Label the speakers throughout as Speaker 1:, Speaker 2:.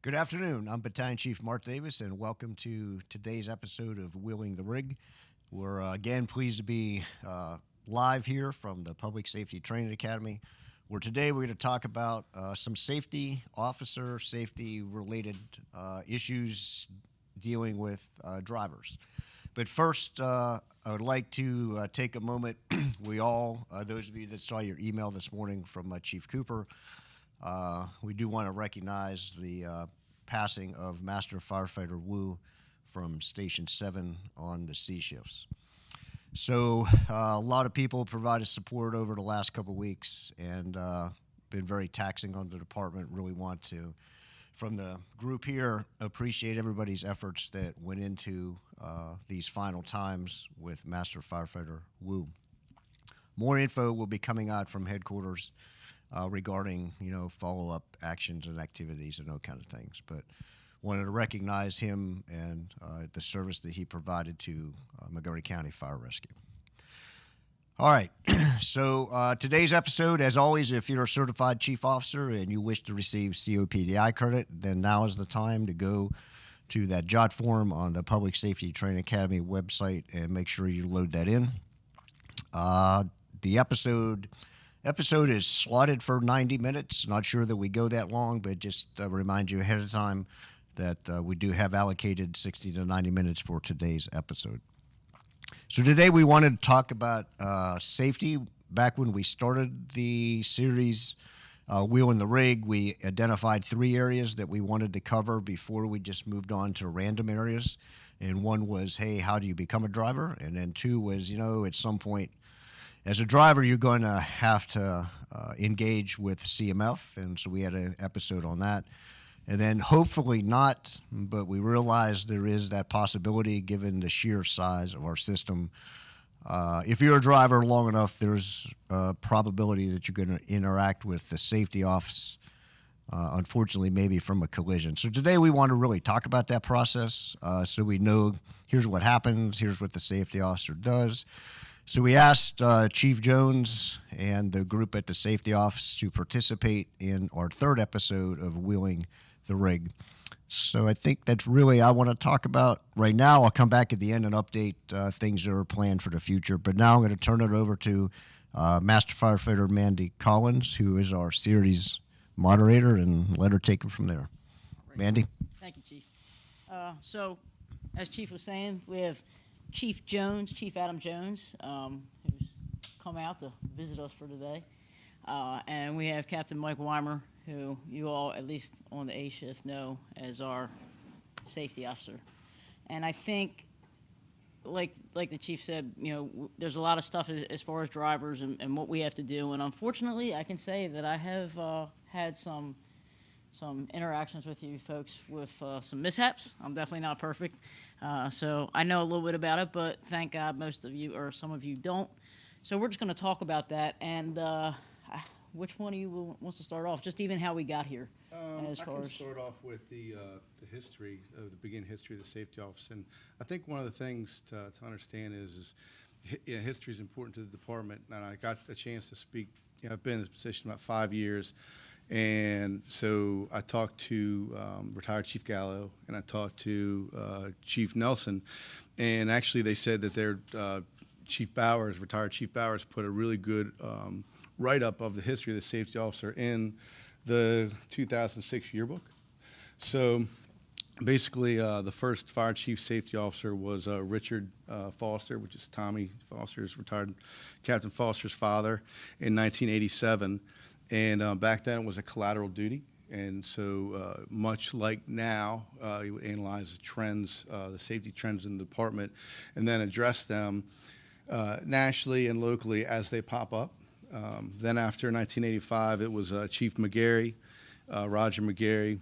Speaker 1: Good afternoon. I'm Battalion Chief Mark Davis, and welcome to today's episode of Wheeling the Rig. We're again pleased to be live here from the Public Safety Training Academy, where today we're going to talk about some safety related issues dealing with drivers. But first, I would like to take a moment. Those of you that saw your email this morning from Chief Cooper, we do want to recognize the passing of Master Firefighter Wu from Station 7 on the C shifts. So a lot of people provided support over the last couple of weeks and been very taxing on the department. Really want to, from the group here, appreciate everybody's efforts that went into these final times with Master Firefighter Wu. More info will be coming out from headquarters regarding, follow-up actions and activities and those kind of things. But wanted to recognize him and the service that he provided to Montgomery County Fire Rescue. All right, so today's episode, as always, if you're a certified chief officer and you wish to receive COPDI credit, then now is the time to go to that JOT form on the Public Safety Training Academy website and make sure you load that in. The episode is slotted for 90 minutes. Not sure that we go that long, but just remind you ahead of time that we do have allocated 60 to 90 minutes for today's episode. So today we wanted to talk about safety. Back when we started the series, Wheeling the Rig, we identified 3 areas that we wanted to cover before we just moved on to random areas. And one was, hey, how do you become a driver? And then 2 was, at some point, as a driver, you're going to have to engage with CMF, and so we had an episode on that. And then hopefully not, but we realized there is that possibility given the sheer size of our system. If you're a driver long enough, there's a probability that you're going to interact with the safety office, unfortunately, maybe from a collision. So today we want to really talk about that process so we know here's what happens, here's what the safety officer does. So we asked Chief Jones and the group at the safety office to participate in our 3rd episode of Wheeling the Rig. So I think that's really I want to talk about right now. I'll come back at the end and update things that are planned for the future. But now I'm going to turn it over to Master Firefighter Mandy Collins, who is our series moderator, and let her take it from there.
Speaker 2: Great.
Speaker 1: Mandy?
Speaker 2: Thank you, Chief. So, as Chief was saying, we have Chief Adam Jones, who's come out to visit us for today. And we have Captain Mike Weimer, who you all, at least on the A shift, know as our safety officer. And I think, like the Chief said, there's a lot of stuff as far as drivers and what we have to do. And unfortunately, I can say that I have had some interactions with you folks with some mishaps. I'm definitely not perfect. So I know a little bit about it, but thank God most of you, or some of you, don't. So we're just going to talk about that. And which one of you wants to start off? Just even how we got here.
Speaker 3: I can start off with the history, the beginning history of the safety office. And I think one of the things to understand is history is important to the department. And I got a chance to speak. I've been in this position about 5 years. And so I talked to retired Chief Gallo, and I talked to Chief Nelson, and actually they said that their retired Chief Bowers, put a really good write-up of the history of the safety officer in the 2006 yearbook. So basically the first fire chief safety officer was Richard Foster, which is Tommy Foster's, retired Captain Foster's father, in 1987. And back then it was a collateral duty, and so much like now, you would analyze the trends, the safety trends in the department, and then address them nationally and locally as they pop up. Then after 1985, it was Chief McGarry, Roger McGarry.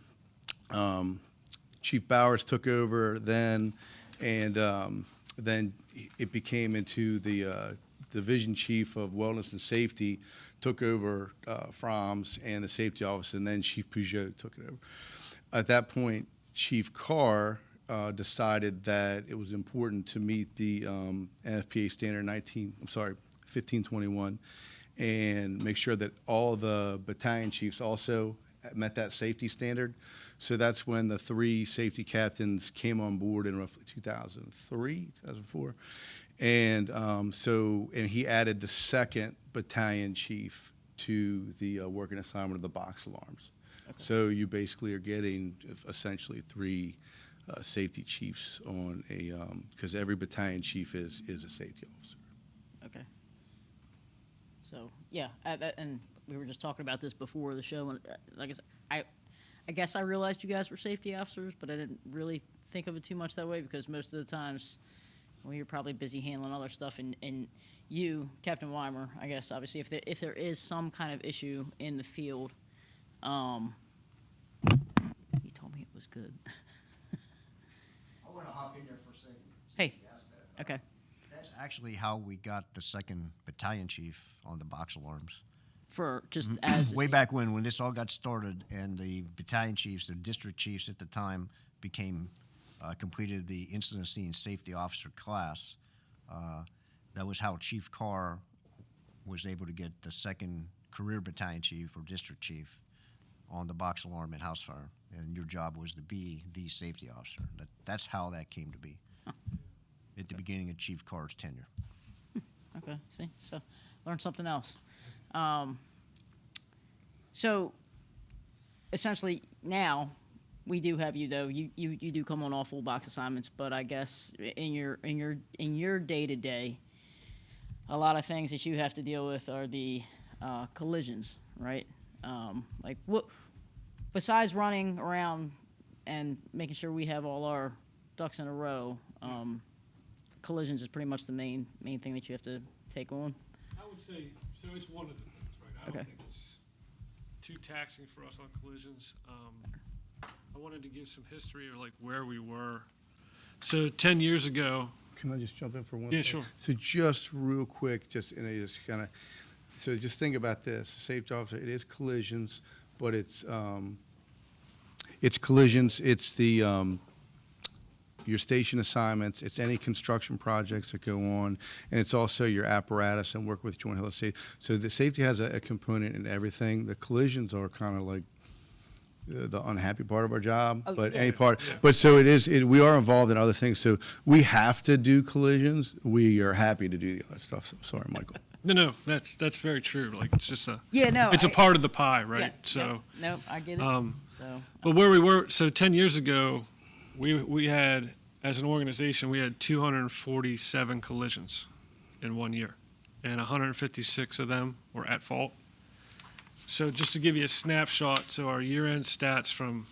Speaker 3: Chief Bowers took over then, and then it became into the division chief of wellness and safety, took over Fromm's and the safety office, and then Chief Peugeot took it over. At that point, Chief Carr decided that it was important to meet the NFPA standard 1521, and make sure that all the battalion chiefs also met that safety standard. So that's when the 3 safety captains came on board in roughly 2003, 2004. And and he added the 2nd battalion chief to the working assignment of the box alarms. Okay. So you basically are getting essentially 3 safety chiefs on a, because every battalion chief is a safety officer.
Speaker 2: Okay. So, yeah, and we were just talking about this before the show, and like I said, I guess I realized you guys were safety officers, but I didn't really think of it too much that way, because most of the times, well, you're probably busy handling other stuff, and you, Captain Weimer, I guess, obviously, if there is some kind of issue in the field, he told me it was good.
Speaker 1: I want to hop in there for a second.
Speaker 2: Hey, okay.
Speaker 1: That's actually how we got the 2nd battalion chief on the box alarms.
Speaker 2: For just as
Speaker 1: way back when this all got started, and the battalion chiefs, the district chiefs at the time, completed the incident scene safety officer class. That was how Chief Carr was able to get the 2nd career battalion chief or district chief on the box alarm at house fire, and your job was to be the safety officer. That's how that came to be at the beginning of Chief Carr's tenure.
Speaker 2: Okay, see, so learned something else. So essentially now we do have you, though. You do come on all full box assignments, but I guess in your day-to-day, a lot of things that you have to deal with are the collisions, right? Like what, besides running around and making sure we have all our ducks in a row, collisions is pretty much the main thing that you have to take on.
Speaker 4: I would say, so it's one of the things, right? I don't think it's too taxing for us on collisions. I wanted to give some history of like where we were. So 10 years ago.
Speaker 3: Can I just jump in for one?
Speaker 4: Yeah,
Speaker 3: second?
Speaker 4: sure.
Speaker 3: So just real quick, just kind of, so just think about this. The safety officer, it is collisions, but it's collisions. It's the your station assignments. It's any construction projects that go on, and it's also your apparatus and work with Joint Hill Safety. So the safety has a component in everything. The collisions are kind of like the unhappy part of our job, but any part. Yeah. But so we are involved in other things. So we have to do collisions. We are happy to do the other stuff. So sorry, Michael.
Speaker 4: No, that's very true. Like it's just
Speaker 2: it's
Speaker 4: a part of the pie, right?
Speaker 2: Yeah,
Speaker 4: so
Speaker 2: no, I get it.
Speaker 4: But where we were, so 10 years ago, we had, as an organization, we had 247 collisions in 1 year, and 156 of them were at fault. So just to give you a snapshot, so our year-end stats from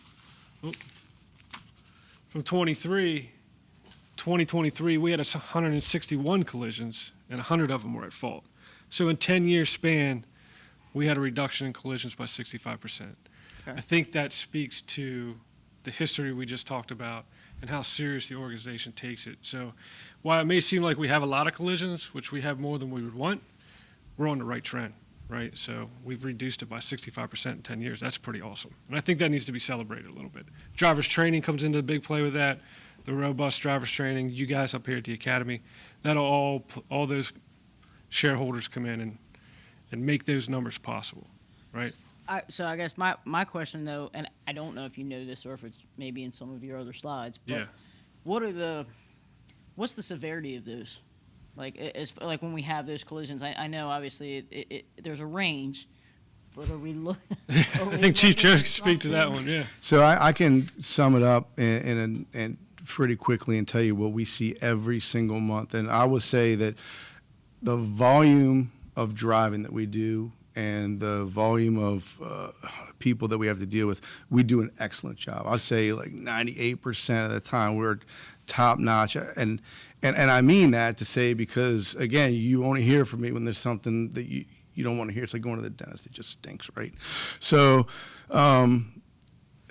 Speaker 4: 2023, we had 161 collisions, and 100 of them were at fault. So in 10-year span, we had a reduction in collisions by 65%. Okay. I think that speaks to the history we just talked about and how serious the organization takes it. So while it may seem like we have a lot of collisions, which we have more than we would want, we're on the right trend, right? So we've reduced it by 65% in 10 years. That's pretty awesome. And I think that needs to be celebrated a little bit. Driver's training comes into the big play with that, the robust driver's training. You guys up here at the Academy, that'll all those shareholders come in and make those numbers possible, right?
Speaker 2: So I guess my question, though, and I don't know if you know this or if it's maybe in some of your other slides, but what's the severity of those? Like when we have those collisions, I know obviously there's a range, but are we looking?
Speaker 4: I think Chief Jones can speak to that one, yeah.
Speaker 3: So I can sum it up and pretty quickly and tell you what we see every single month. And I would say that the volume of driving that we do and the volume of people that we have to deal with, we do an excellent job. I'd say like 98% of the time we're top notch. And I mean that to say, because again, you only hear from me when there's something that you don't want to hear. It's like going to the dentist. It just stinks, right? So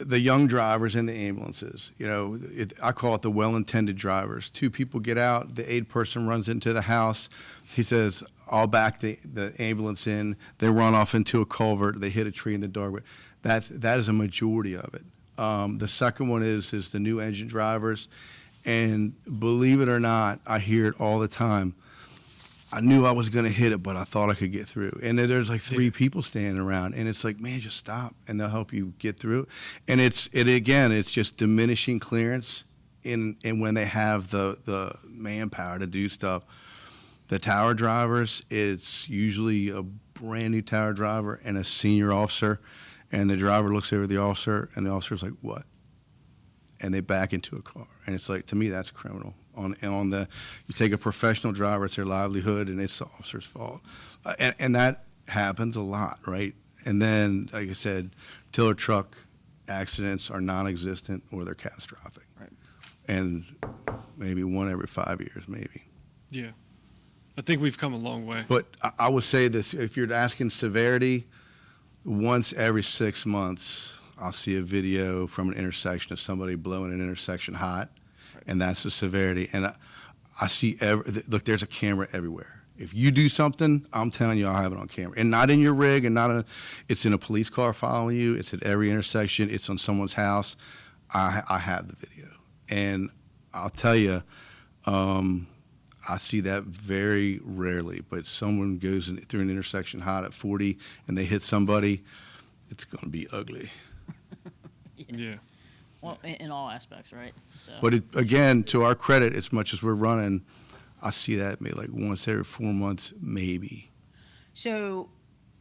Speaker 3: the young drivers in the ambulances, I call it the well-intended drivers. 2 people get out, the aide person runs into the house. He says, I'll back the ambulance in. They run off into a culvert. They hit a tree in the dark. That is a majority of it. The second one is the new engine drivers. And believe it or not, I hear it all the time. I knew I was going to hit it, but I thought I could get through. And then there's like three people standing around, and it's like, man, just stop, and they'll help you get through. And it's just diminishing clearance in when they have the manpower to do stuff. The tower drivers, it's usually a brand new tower driver and a senior officer, and the driver looks over at the officer, and the officer's like, what? And they back into a car. And it's like, to me, that's criminal. You take a professional driver, it's their livelihood, and it's the officer's fault. And that happens a lot, right? And then, like I said, tiller truck accidents are non-existent or they're catastrophic.
Speaker 2: Right.
Speaker 3: And maybe one every 5 years, maybe.
Speaker 4: Yeah. I think we've come a long way.
Speaker 3: But I would say this, if you're asking severity, once every 6 months, I'll see a video from an intersection of somebody blowing an intersection hot, and that's the severity. And I see, look, there's a camera everywhere. If you do something, I'm telling you, I'll have it on camera. And not in your rig, and it's in a police car following you, it's at every intersection, it's on someone's house. I have the video. And I'll tell you, I see that very rarely, but someone goes through an intersection hot at 40 and they hit somebody, it's going to be ugly.
Speaker 4: Yeah.
Speaker 2: Well, in all aspects, right? So.
Speaker 3: But again, to our credit, as much as we're running, I see that maybe like once every 4 months, maybe.
Speaker 2: So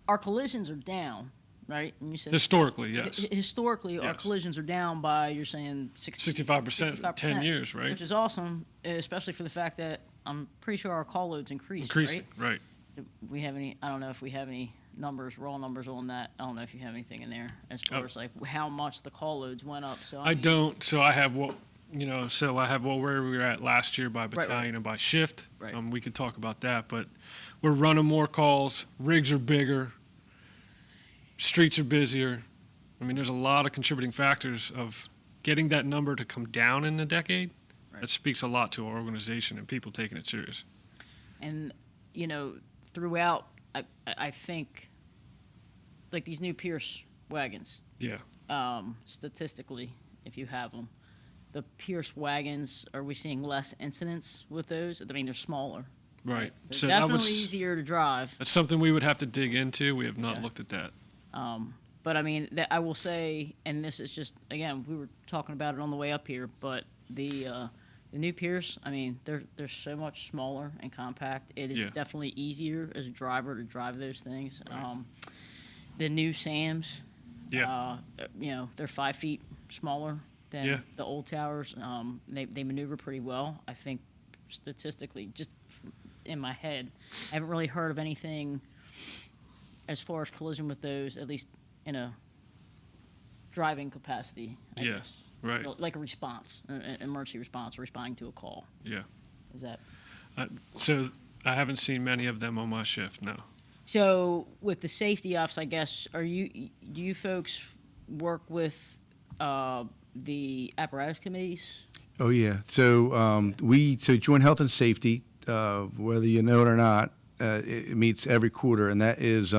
Speaker 2: our collisions are down, right? And you said
Speaker 4: Historically, yes.
Speaker 2: Historically, our
Speaker 4: Yes.
Speaker 2: collisions are down by, you're saying
Speaker 4: 65% in 10 years, right?
Speaker 2: Which is awesome, especially for the fact that I'm pretty sure our call loads increased,
Speaker 4: Increasing,
Speaker 2: right?
Speaker 4: right.
Speaker 2: Do we have any, I don't know if we have any numbers, raw numbers on that. I don't know if you have anything in there as far as like how much the call loads went up. So
Speaker 4: I don't, so I have what, where we were at last year by battalion and by shift.
Speaker 2: Right.
Speaker 4: We could talk about that, but we're running more calls, rigs are bigger, streets are busier. I mean, there's a lot of contributing factors of getting that number to come down in a decade.
Speaker 2: Right.
Speaker 4: That speaks a lot to our organization and people taking it serious.
Speaker 2: And, throughout, I think, like these new Pierce wagons,
Speaker 4: Yeah.
Speaker 2: statistically, if you have them, the Pierce wagons, are we seeing less incidents with those? I mean, they're smaller.
Speaker 4: Right.
Speaker 2: They're
Speaker 4: So that
Speaker 2: definitely
Speaker 4: was,
Speaker 2: easier to drive.
Speaker 4: that's something we would have to dig into. We have not
Speaker 2: Yeah.
Speaker 4: looked at that.
Speaker 2: But I mean, I will say, and this is just, again, we were talking about it on the way up here, but the new Pierce, I mean, they're so much smaller and compact. It is
Speaker 4: Yeah.
Speaker 2: definitely easier as a driver to drive those things.
Speaker 4: Right.
Speaker 2: The new Sams,
Speaker 4: Yeah.
Speaker 2: they're 5 feet smaller than
Speaker 4: Yeah.
Speaker 2: the old towers. They maneuver pretty well. I think statistically, just in my head, I haven't really heard of anything as far as collision with those, at least in a driving capacity. I
Speaker 4: Yeah.
Speaker 2: guess.
Speaker 4: Right.
Speaker 2: Like a response, an emergency response, responding to a call.
Speaker 4: Yeah.
Speaker 2: Is that
Speaker 4: So I haven't seen many of them on my shift, no.
Speaker 2: so? With the safety office, I guess, do you folks work with the apparatus committees?
Speaker 3: Oh, yeah. So Joint Health and Safety, whether you know it or not, it meets every quarter, and that is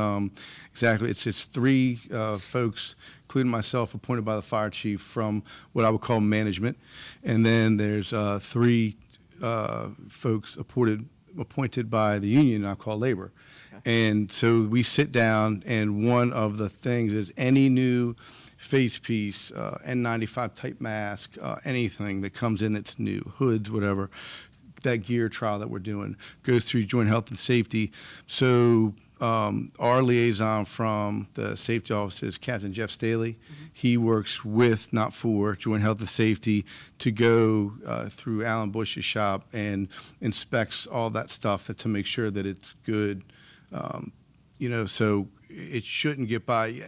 Speaker 3: exactly, it's three folks, including myself, appointed by the fire chief from what I would call management, and then there's three folks appointed by the union I call labor. Okay. And so we sit down, and one of the things is any new face piece, N95 type mask, anything that comes in that's new, hoods, whatever, that gear trial that we're doing goes through Joint Health and Safety. So our liaison from the safety office is Captain Jeff Staley. Mm-hmm. He works with, not for, Joint Health and Safety to go through Alan Bush's shop and inspects all that stuff to make sure that it's good. So it shouldn't get by.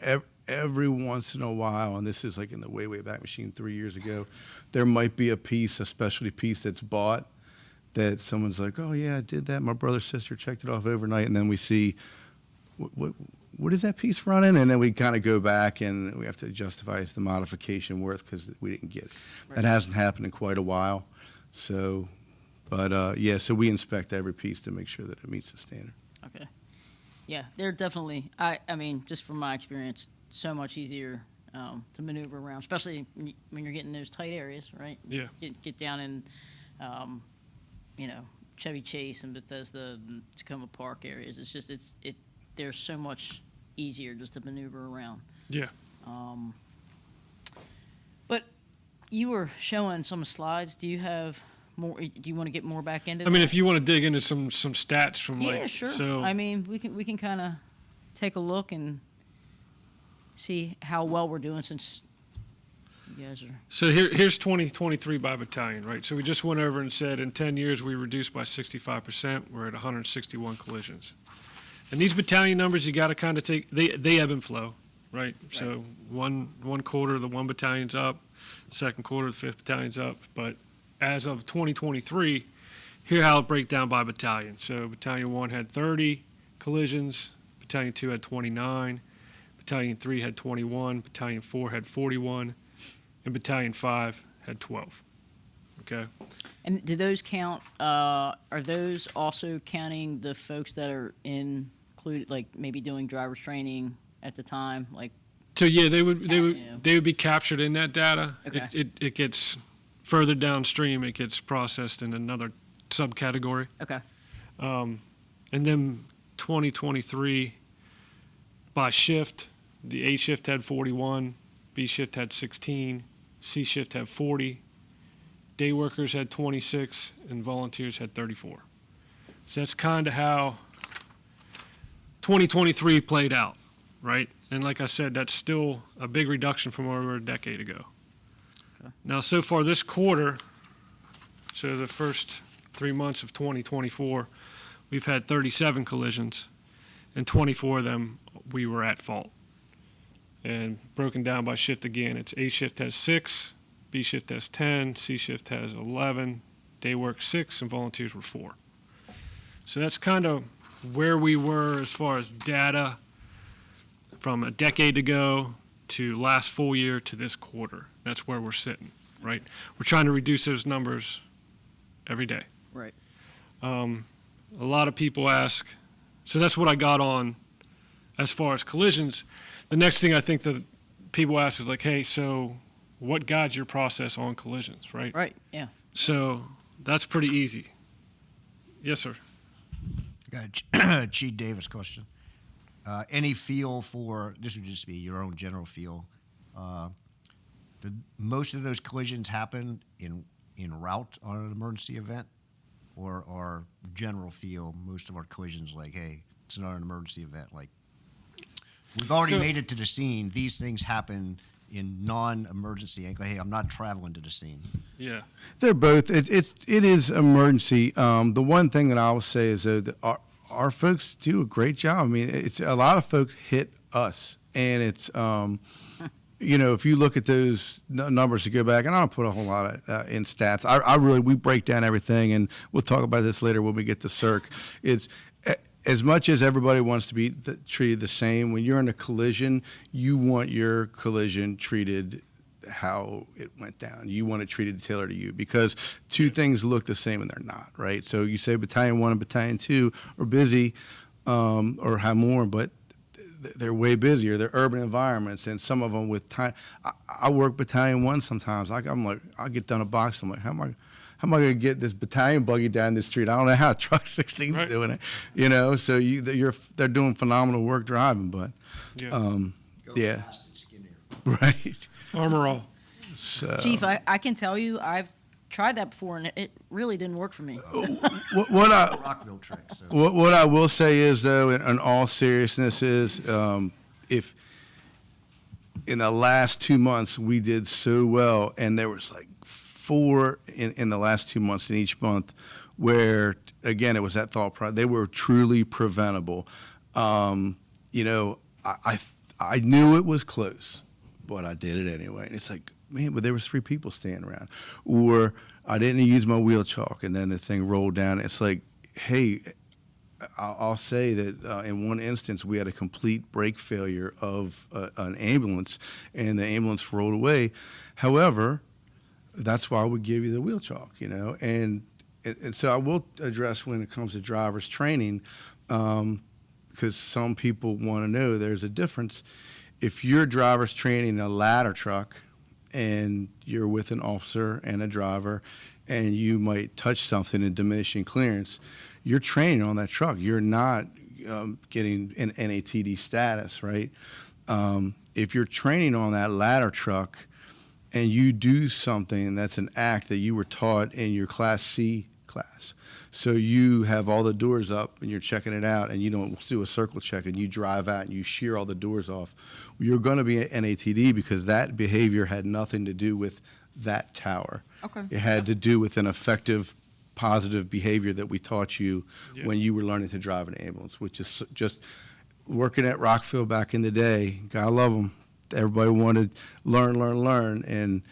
Speaker 3: Every once in a while, and this is like in the way back machine 3 years ago, there might be a specialty piece that's bought that someone's like, oh yeah, I did that. My brother, sister checked it off overnight, and then we see, what is that piece running? And then we kind of go back and we have to justify it's the modification worth because we didn't get it. Right. That hasn't happened in quite a while. So, but so we inspect every piece to make sure that it meets the standard.
Speaker 2: Okay. Yeah, they're definitely. I mean, just from my experience, so much easier to maneuver around, especially when you're getting those tight areas, right?
Speaker 4: Yeah.
Speaker 2: Get down and, Chevy Chase and Bethesda and Tacoma Park areas. It's just they're so much easier just to maneuver around.
Speaker 4: Yeah.
Speaker 2: But you were showing some slides. Do you have more? Do you want to get more back into?
Speaker 4: I mean,
Speaker 2: that?
Speaker 4: if you want to dig into some stats from
Speaker 2: Yeah, sure.
Speaker 4: so
Speaker 2: I mean, we can kind of take a look and see how well we're doing since you guys are.
Speaker 4: So here's 2023 by battalion, right? So we just went over and said in 10 years we reduced by 65%. We're at 161 collisions. And these battalion numbers, you got to kind of take, they ebb and flow, right? So one quarter, the one battalion's up, second quarter, the fifth battalion's up. But as of 2023, here how it break down by battalion. So Battalion 1 had 30 collisions, Battalion 2 had 29, Battalion 3 had 21, Battalion 4 had 41, and Battalion 5 had 12. Okay?
Speaker 2: And do those count? Are those also counting the folks that are included, like maybe doing driver's training at the time, like?
Speaker 4: So yeah, they would
Speaker 2: Yeah.
Speaker 4: be captured in that data.
Speaker 2: Okay.
Speaker 4: It gets further downstream. It gets processed in another subcategory.
Speaker 2: Okay.
Speaker 4: And then 2023 by shift, the A shift had 41, B shift had 16, C shift had 40, day workers had 26, and volunteers had 34. So that's kind of how 2023 played out, right? And like I said, that's still a big reduction from where we were a decade ago.
Speaker 2: Okay.
Speaker 4: Now, so far this quarter, so the first 3 months of 2024, we've had 37 collisions, and 24 of them we were at fault. And broken down by shift again, it's A shift has 6, B shift has 10, C shift has 11, day work 6, and volunteers were 4. So that's kind of where we were as far as data from a decade ago to last full year to this quarter. That's where we're sitting, right? We're trying to reduce those numbers every day.
Speaker 2: Right.
Speaker 4: A lot of people ask, so that's what I got on as far as collisions. The next thing I think that people ask is like, hey, so what guides your process on collisions, right?
Speaker 2: Right. Yeah.
Speaker 4: So that's pretty easy. Yes, sir.
Speaker 1: Got a Chief Davis question. Any feel for, this would just be your own general feel, did most of those collisions happen in route on an emergency event? Or general feel, most of our collisions like, hey, it's not an emergency event. Like, we've already made it to the scene. These things happen in non-emergency. And go, hey, I'm not traveling to the scene.
Speaker 4: Yeah.
Speaker 3: They're both. It is emergency. The one thing that I will say is that our folks do a great job. I mean, it's a lot of folks hit us, and it's if you look at those numbers to go back, and I don't put a whole lot of, in stats. We break down everything, and we'll talk about this later when we get to CIRC. It's as much as everybody wants to be treated the same. When you're in a collision, you want your collision treated how it went down. You want it treated tailored to you, because two things look the same and they're not, right? So you say Battalion 1 and Battalion 2 are busy or have more, but they're way busier. They're urban environments, and some of them with time. I work Battalion 1 sometimes. I'm like, I'll get done a box. I'm like, how am I going to get this battalion buggy down the street? I don't know how Truck 16's
Speaker 4: Right.
Speaker 3: doing it. So they're doing phenomenal work driving, but
Speaker 4: Yeah.
Speaker 1: Go
Speaker 3: yeah,
Speaker 1: fast and skinnier.
Speaker 3: right.
Speaker 4: Armor all.
Speaker 3: So
Speaker 2: Chief, I can tell you, I've tried that before, and it really didn't work for me.
Speaker 3: what I
Speaker 1: Rockville trick. So.
Speaker 3: What I will say is, though, in all seriousness, is if in the last 2 months we did so well, and there was like 4 in the last 2 months in each month, where again it was that thought process. They were truly preventable. I knew it was close, but I did it anyway. And it's like, man, but there was 3 people standing around, or I didn't use my wheel chalk, and then the thing rolled down. It's like, hey, I'll say that in one instance we had a complete brake failure of an ambulance, and the ambulance rolled away. However, that's why we give you the wheel chalk, and so I will address when it comes to driver's training, because some people want to know there's a difference. If you're driver's training a ladder truck and you're with an officer and a driver, and you might touch something in diminishing clearance, you're training on that truck. You're not getting an NATD status, right? If you're training on that ladder truck and you do something that's an act that you were taught in your Class C class, so you have all the doors up and you're checking it out and you don't do a circle check and you drive out and you shear all the doors off, you're going to be an NATD because that behavior had nothing to do with that tower.
Speaker 2: Okay.
Speaker 3: It had to do with an effective, positive behavior that we taught you when you were learning to drive an ambulance, which is just working at Rockville back in the day. God love them. Everybody wanted learn, and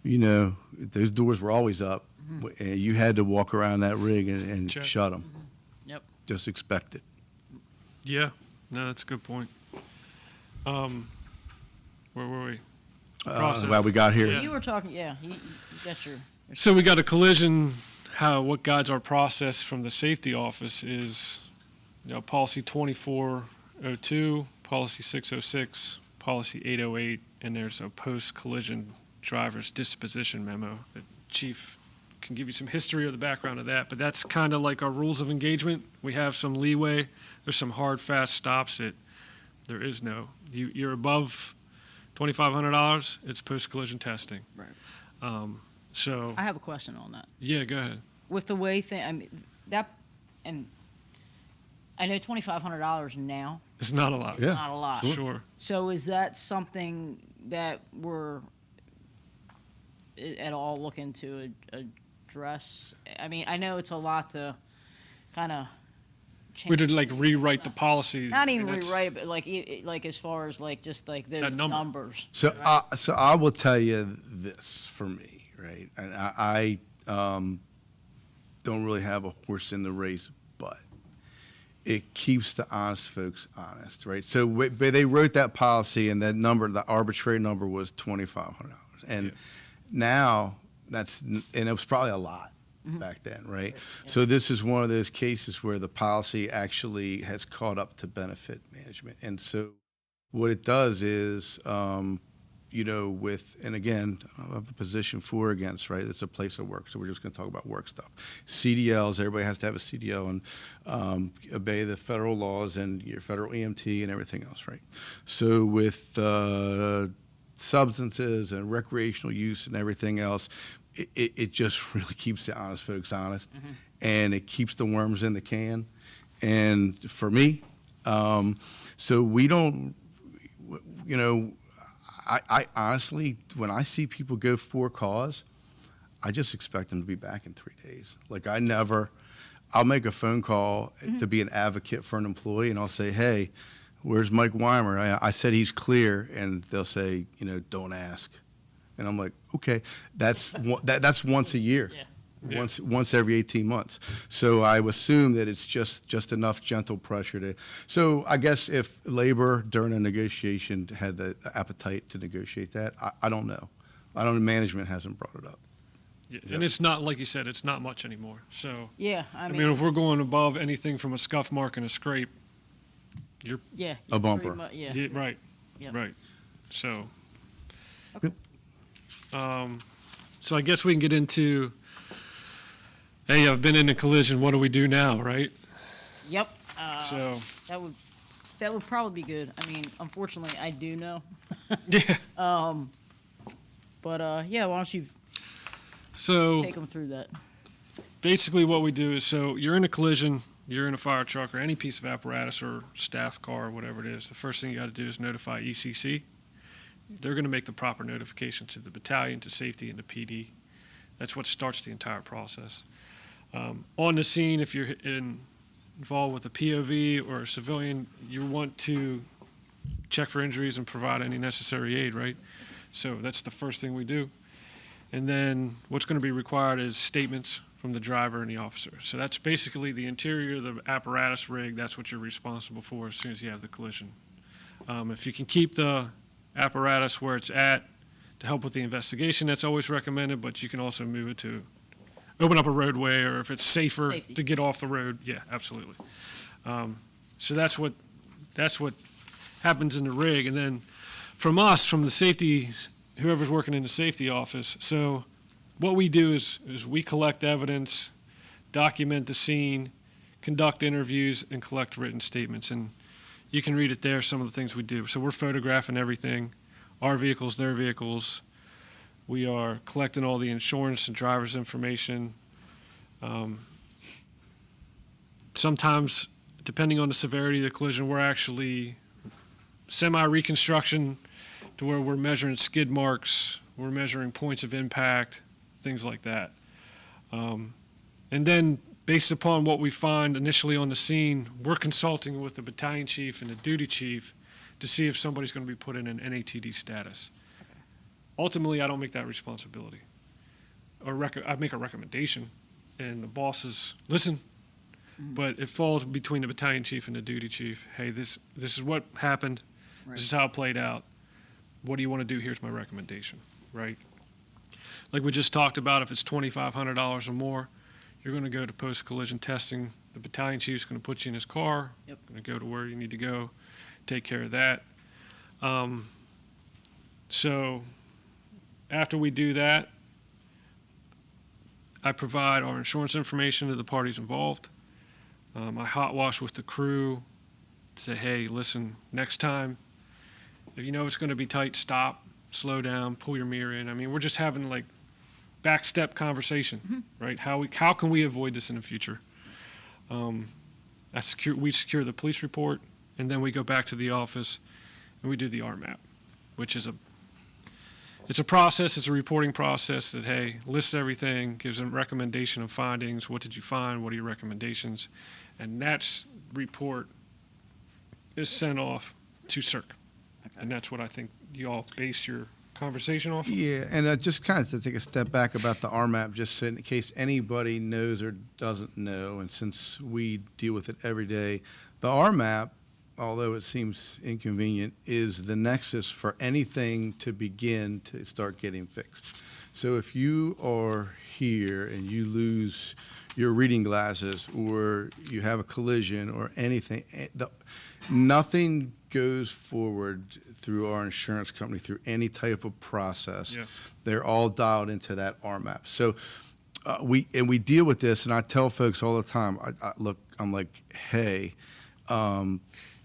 Speaker 3: you know those doors were always up, and you had to walk around that rig and
Speaker 4: Check.
Speaker 3: shut them.
Speaker 2: Yep.
Speaker 3: Just expect it.
Speaker 4: Yeah, no, that's a good point. Where were we? Process.
Speaker 3: Glad we got here.
Speaker 4: Yeah.
Speaker 2: You were talking, yeah, you got your
Speaker 4: So we got a collision. What guides our process from the safety office is, policy 2402, policy 606, policy 808, and there's a post-collision driver's disposition memo. The chief can give you some history or the background of that, but that's kind of like our rules of engagement. We have some leeway. There's some hard, fast stops that there is no. You're above $2,500, it's post-collision testing.
Speaker 2: right.
Speaker 4: So,
Speaker 2: I have a question on that.
Speaker 4: yeah, go ahead.
Speaker 2: With the way I mean that, and I know $2,500 now.
Speaker 4: It's not a lot.
Speaker 2: It's not a lot.
Speaker 4: Sure.
Speaker 2: So is that something that we're at all looking to address? I mean, I know it's a lot to kind of change.
Speaker 4: We did like rewrite the policy.
Speaker 2: Not even
Speaker 4: and that's-
Speaker 2: rewrite it, but like as far as like just like those
Speaker 4: That number.
Speaker 2: numbers.
Speaker 3: So, so I will tell you this for me, right? And I don't really have a horse in the race, but it keeps the honest folks honest, right? So they wrote that policy, and that number, the arbitrary number, was $2,500, and now and it was probably a lot back then, right? So this is one of those cases where the policy actually has caught up to benefit management, and so what it does is, and again, I have a position for or against, right? It's a place of work, so we're just going to talk about work stuff. CDLs, everybody has to have a CDL and obey the federal laws and your federal EMT and everything else, right? So with substances and recreational use and everything else, it just really keeps the honest folks honest, and it keeps the worms in the can. And for me, so we don't, I honestly, when I see people go for cause, I just expect them to be back in 3 days. Like I'll make a phone call to be an advocate for an employee, and I'll say, hey, where's Mike Weimer? I said he's clear, and they'll say, don't ask. And I'm like, okay, that's once a year.
Speaker 2: Yeah.
Speaker 4: Yeah.
Speaker 3: Once every 18 months. So I assume that it's just enough gentle pressure to. So I guess if labor during a negotiation had the appetite to negotiate that, I don't know. Management hasn't brought it up.
Speaker 4: Yeah. And it's not, like you said, it's not much anymore. So,
Speaker 2: Yeah,
Speaker 4: I mean, if we're going above anything from a scuff mark and a scrape, you're
Speaker 2: yeah,
Speaker 3: A bumper.
Speaker 2: Yeah.
Speaker 4: yeah, right,
Speaker 2: Yep.
Speaker 4: right. So,
Speaker 2: Okay.
Speaker 4: so I guess we can get into, hey, I've been in a collision, what do we do now, right?
Speaker 2: Yep.
Speaker 4: So,
Speaker 2: That would probably be good. I mean, unfortunately, I do know.
Speaker 4: yeah.
Speaker 2: But yeah, why don't you
Speaker 4: So
Speaker 2: take them through that?
Speaker 4: basically what we do is, so you're in a collision, you're in a fire truck or any piece of apparatus or staff car or whatever it is, the first thing you got to do is notify ECC. They're going to make the proper notification to the battalion, to safety, and to PD. That's what starts the entire process. On the scene, if you're involved with a POV or a civilian, you want to check for injuries and provide any necessary aid, right? So that's the first thing we do. And then what's going to be required is statements from the driver and the officer. So that's basically the interior of the apparatus rig. That's what you're responsible for as soon as you have the collision. If you can keep the apparatus where it's at to help with the investigation, that's always recommended, but you can also move it to open up a roadway, or if it's safer
Speaker 2: Safety.
Speaker 4: to get off the road. Yeah, absolutely. So that's what happens in the rig. And then from us, from the safety whoever's working in the safety office. So what we do is we collect evidence, document the scene, conduct interviews, and collect written statements. And you can read it there, some of the things we do. So we're photographing everything, our vehicles, their vehicles. We are collecting all the insurance and driver's information. Sometimes, depending on the severity of the collision, we're actually semi-reconstruction to where we're measuring skid marks, we're measuring points of impact, things like that. And then, based upon what we find initially on the scene, we're consulting with the battalion chief and the duty chief to see if somebody's going to be put in an NATD status. Ultimately, I don't make that responsibility. I make a recommendation, and the bosses listen, but it falls between the battalion chief and the duty chief. Hey, this is what happened.
Speaker 2: Right.
Speaker 4: This is how it played out. What do you want to do? Here's my recommendation, right? Like we just talked about, if it's $2,500 or more, you're going to go to post-collision testing. The battalion chief's going to put you in his car.
Speaker 2: Yep.
Speaker 4: Going to go to where you need to go, take care of that. So after we do that, I provide our insurance information to the parties involved. I hot wash with the crew, say, hey, listen, next time, if you know it's going to be tight, stop, slow down, pull your mirror in. I mean, we're just having like backstep conversation, right? How can we avoid this in the future? We secure the police report, and then we go back to the office and we do the RMAP, which is it's a process, it's a reporting process that, hey, lists everything, gives a recommendation of findings. What did you find? What are your recommendations? And that report is sent off to CIRC. Okay. And that's what I think you all base your conversation off of.
Speaker 3: Yeah, and just kind of to take a step back about the RMAP, just so in case anybody knows or doesn't know, and since we deal with it every day, the RMAP, although it seems inconvenient, is the nexus for anything to begin to start getting fixed. So if you are here and you lose your reading glasses or you have a collision or anything, nothing goes forward through our insurance company through any type of process.
Speaker 4: Yeah. They're
Speaker 3: all dialed into that RMAP. So we deal with this, and I tell folks all the time, I'm like, hey,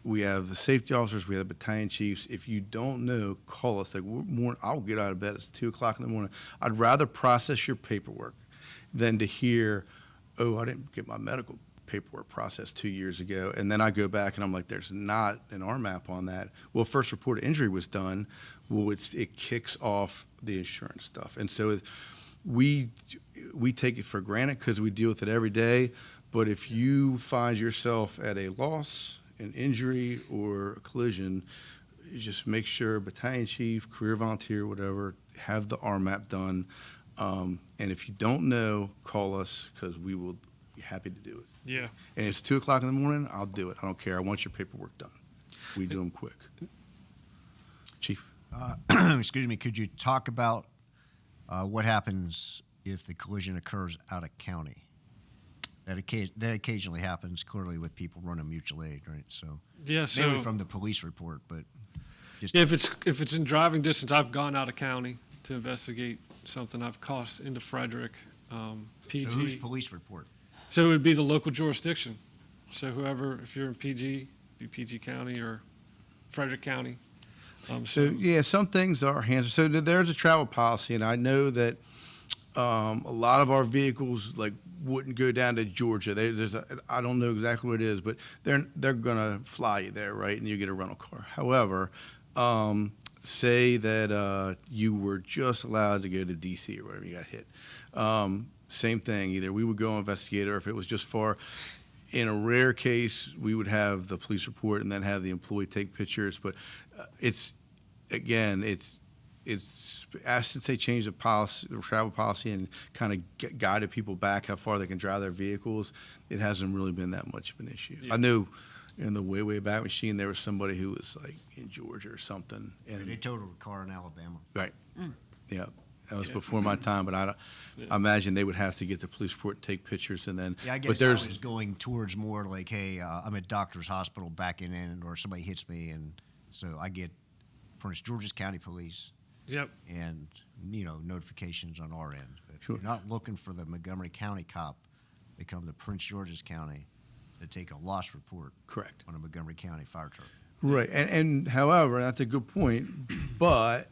Speaker 3: we have the safety officers, we have the battalion chiefs. If you don't know, call us. Like, I'll get out of bed. It's 2 o'clock in the morning. I'd rather process your paperwork than to hear, oh, I didn't get my medical paperwork processed 2 years ago. And then I go back and I'm like, there's not an RMAP on that. Well, first report of injury was done. Well, it kicks off the insurance stuff. And so we take it for granted because we deal with it every day. But if you find yourself at a loss, an injury, or a collision, you just make sure battalion chief, career volunteer, whatever, have the RMAP done. And if you don't know, call us because we will be happy to do it.
Speaker 4: Yeah.
Speaker 3: And it's 2 o'clock in the morning, I'll do it. I don't care. I want your paperwork done. We do them quick. Chief.
Speaker 1: Excuse me, could you talk about what happens if the collision occurs out of county? That occasionally happens, clearly, with people running mutual aid, right? So
Speaker 4: Yeah, so
Speaker 1: mainly from the police report, but just
Speaker 4: if it's in driving distance, I've gone out of county to investigate something. I've crossed into Frederick, PG.
Speaker 1: So whose police report?
Speaker 4: So it would be the local jurisdiction. So whoever, if you're in PG, be PG County or Frederick County.
Speaker 3: So yeah, some things are hands. So there's a travel policy, and I know that a lot of our vehicles wouldn't go down to Georgia. I don't know exactly what it is, but they're gonna fly you there, right? And you get a rental car. However, say that you were just allowed to go to DC or whatever, you got hit. Same thing. Either we would go investigate, or if it was just far. In a rare case, we would have the police report and then have the employee take pictures. But it's since they changed the policy, the travel policy, and kind of guided people back how far they can drive their vehicles, it hasn't really been that much of an issue. Yeah. I knew in the way back machine there was somebody who was like in Georgia or something, and
Speaker 1: they totaled a car in Alabama.
Speaker 3: Right. Yeah. That was before my time, but I imagine they would have to get the police report and take pictures, and then.
Speaker 1: Yeah, I guess I was going towards more like, hey, I'm at doctor's hospital backing in, or somebody hits me, and so I get Prince George's County Police,
Speaker 4: Yep.
Speaker 1: and, notifications on our end. But
Speaker 3: Sure.
Speaker 1: you're not looking for the Montgomery County cop. They come to Prince George's County to take a loss report
Speaker 3: Correct.
Speaker 1: on a Montgomery County fire truck.
Speaker 3: Right, and however, that's a good point, but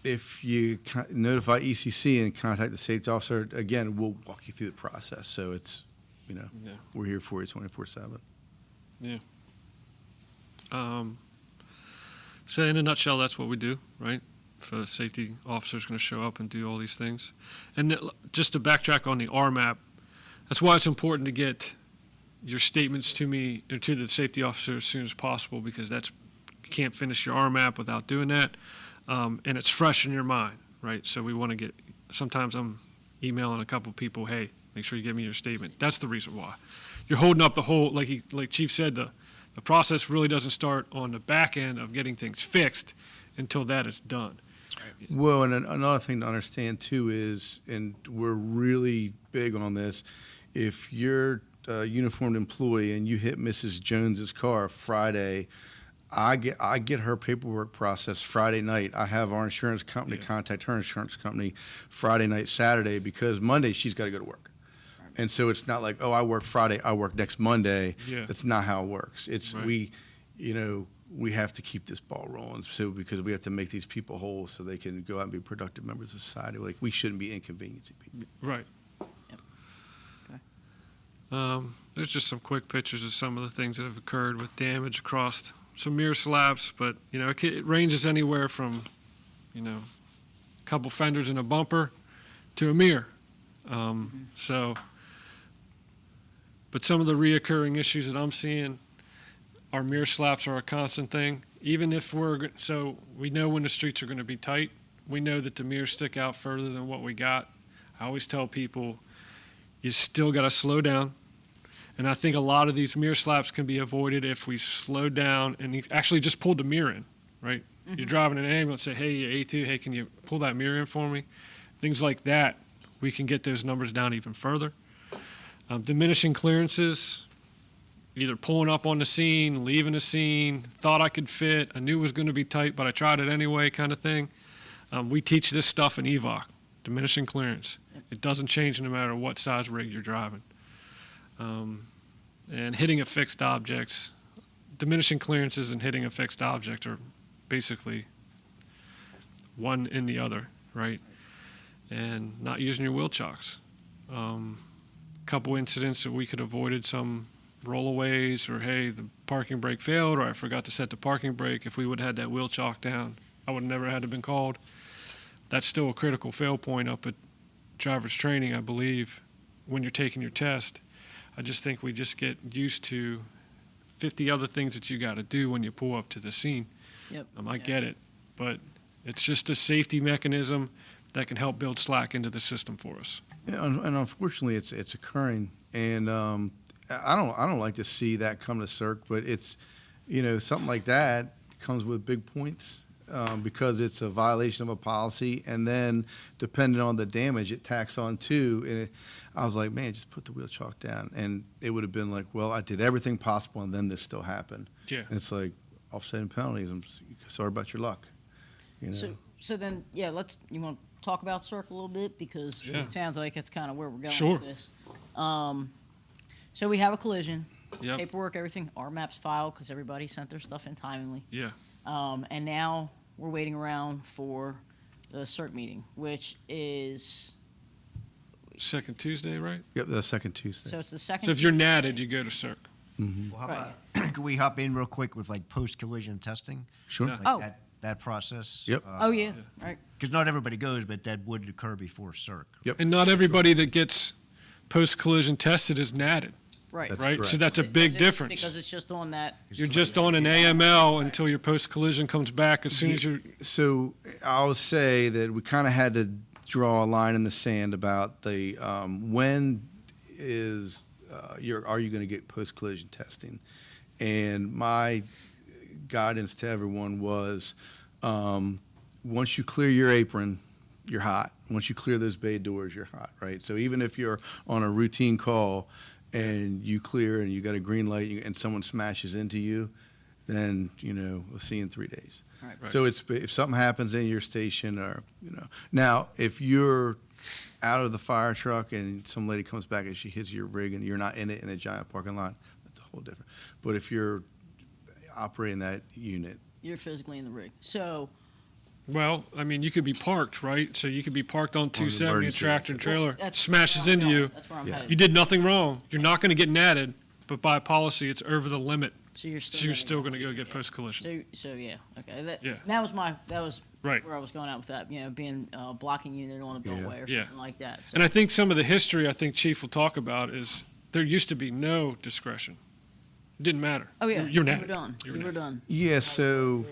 Speaker 3: if you notify ECC and contact the safety officer, again, we'll walk you through the process, so it's,
Speaker 4: Yeah.
Speaker 3: we're here for you 24/7.
Speaker 4: Yeah. So in a nutshell, that's what we do, right? If a safety officer's going to show up and do all these things. And just to backtrack on the RMAP, that's why it's important to get your statements to me, or to the safety officer as soon as possible, because you can't finish your RMAP without doing that. And it's fresh in your mind, right? So we want to sometimes I'm emailing a couple people, hey, make sure you give me your statement. That's the reason why. You're holding up the whole, like Chief said, the process really doesn't start on the back end of getting things fixed until that is done.
Speaker 3: Well, and another thing to understand too is, and we're really big on this, if you're a uniformed employee and you hit Mrs. Jones's car Friday, I get her paperwork processed Friday night. I have our insurance company contact her insurance company Friday night, Saturday, because Monday she's got to go to work. And so it's not like, oh, I work Friday, I work next Monday.
Speaker 4: Yeah.
Speaker 3: That's not how it works. It's
Speaker 4: Right.
Speaker 3: we have to keep this ball rolling, so because we have to make these people whole so they can go out and be productive members of society. Like, we shouldn't be inconveniencing people.
Speaker 4: Right.
Speaker 2: Yep.
Speaker 4: There's just some quick pictures of some of the things that have occurred with damage across some mirror slabs, but it ranges anywhere from a couple fenders and a bumper to a mirror. But some of the reoccurring issues that I'm seeing, our mirror slaps are a constant thing. Even if so we know when the streets are going to be tight. We know that the mirrors stick out further than what we got. I always tell people, you still got to slow down. And I think a lot of these mirror slaps can be avoided if we slow down and you actually just pulled the mirror in, right? You're driving an ambulance, say, hey, A2, hey, can you pull that mirror in for me? Things like that, we can get those numbers down even further. Diminishing clearances, either pulling up on the scene, leaving the scene, thought I could fit, I knew it was going to be tight, but I tried it anyway, kind of thing. We teach this stuff in EVOC, diminishing clearance. It doesn't change no matter what size rig you're driving. And hitting affixed objects, diminishing clearances and hitting a fixed object are basically one in the other, right? And not using your wheel chocks. Couple incidents that we could have avoided, some rollaways, or hey, the parking brake failed, or I forgot to set the parking brake. If we would have had that wheel chock down, I would have never had to been called. That's still a critical fail point up at driver's training, I believe, when you're taking your test. I just think we just get used to 50 other things that you got to do when you pull up to the scene.
Speaker 2: Yep.
Speaker 4: I get it, but it's just a safety mechanism that can help build slack into the system for us.
Speaker 3: Yeah, and unfortunately, it's occurring, and I don't like to see that come to CIRC, but it's something like that comes with big points because it's a violation of a policy, and then depending on the damage, it tacks on too. And I was like, man, just put the wheel chalk down, and it would have been like, well, I did everything possible, and then this still happened.
Speaker 4: Yeah.
Speaker 3: And it's like offsetting penalties. I'm sorry about your luck.
Speaker 2: So then, you want to talk about CIRC a little bit, because
Speaker 4: Yeah.
Speaker 2: it sounds like it's kind of where we're going
Speaker 4: Sure.
Speaker 2: with this. So we have a collision,
Speaker 4: Yep.
Speaker 2: paperwork, everything, RMAP's filed because everybody sent their stuff in timely.
Speaker 4: Yeah.
Speaker 2: And now we're waiting around for the CIRC meeting, which is,
Speaker 4: Second Tuesday, right?
Speaker 3: Yep, the second Tuesday.
Speaker 2: so it's the second.
Speaker 4: So if you're natted, you go to CIRC.
Speaker 1: Well, how
Speaker 2: Right.
Speaker 1: about, can we hop in real quick with like post-collision testing?
Speaker 3: Sure.
Speaker 4: Yeah.
Speaker 1: Like
Speaker 2: Oh.
Speaker 1: that process?
Speaker 3: Yep.
Speaker 2: Oh, yeah, right.
Speaker 1: Because not everybody goes, but that would occur before CIRC.
Speaker 4: And not everybody that gets post-collision tested is natted,
Speaker 2: Right.
Speaker 3: That's
Speaker 4: right? So
Speaker 3: correct.
Speaker 4: that's a big difference.
Speaker 2: Because it's just on that.
Speaker 4: You're just on an AML until your post-collision comes back. As soon as you're,
Speaker 3: So I'll say that we kind of had to draw a line in the sand about the when are you going to get post-collision testing? And my guidance to everyone was once you clear your apron, you're hot. Once you clear those bay doors, you're hot, right? So even if you're on a routine call and you clear and you got a green light and someone smashes into you, then we'll see you in 3 days.
Speaker 2: Right.
Speaker 3: So if something happens in your station, or now if you're out of the fire truck and some lady comes back and she hits your rig and you're not in it in a giant parking lot, that's a whole different. But if you're operating that unit,
Speaker 2: You're physically in the rig. So,
Speaker 4: Well, I mean, you could be parked, right? So you could be parked on 270, a
Speaker 1: emergency
Speaker 4: tractor and trailer,
Speaker 2: that's
Speaker 4: smashes
Speaker 2: where I'm
Speaker 4: into
Speaker 2: going.
Speaker 4: you.
Speaker 2: That's where I'm
Speaker 3: Yeah.
Speaker 2: headed.
Speaker 4: You did nothing wrong. You're not going to get natted, but by policy, it's over the limit.
Speaker 2: So you're still.
Speaker 4: So you're
Speaker 2: gonna
Speaker 4: still
Speaker 2: go.
Speaker 4: going to go get post-collision.
Speaker 2: So yeah, okay.
Speaker 4: Yeah.
Speaker 2: That was
Speaker 4: Right.
Speaker 2: where I was going at with that. Being a blocking unit on a beltway or
Speaker 4: Yeah.
Speaker 2: something like that. So,
Speaker 4: And I think some of the history I think Chief will talk about is there used to be no discretion. It didn't matter.
Speaker 2: oh yeah,
Speaker 4: You're
Speaker 2: you
Speaker 4: natted.
Speaker 2: were done.
Speaker 4: You
Speaker 2: You
Speaker 4: were
Speaker 2: were
Speaker 4: natted.
Speaker 2: done.
Speaker 3: yeah. So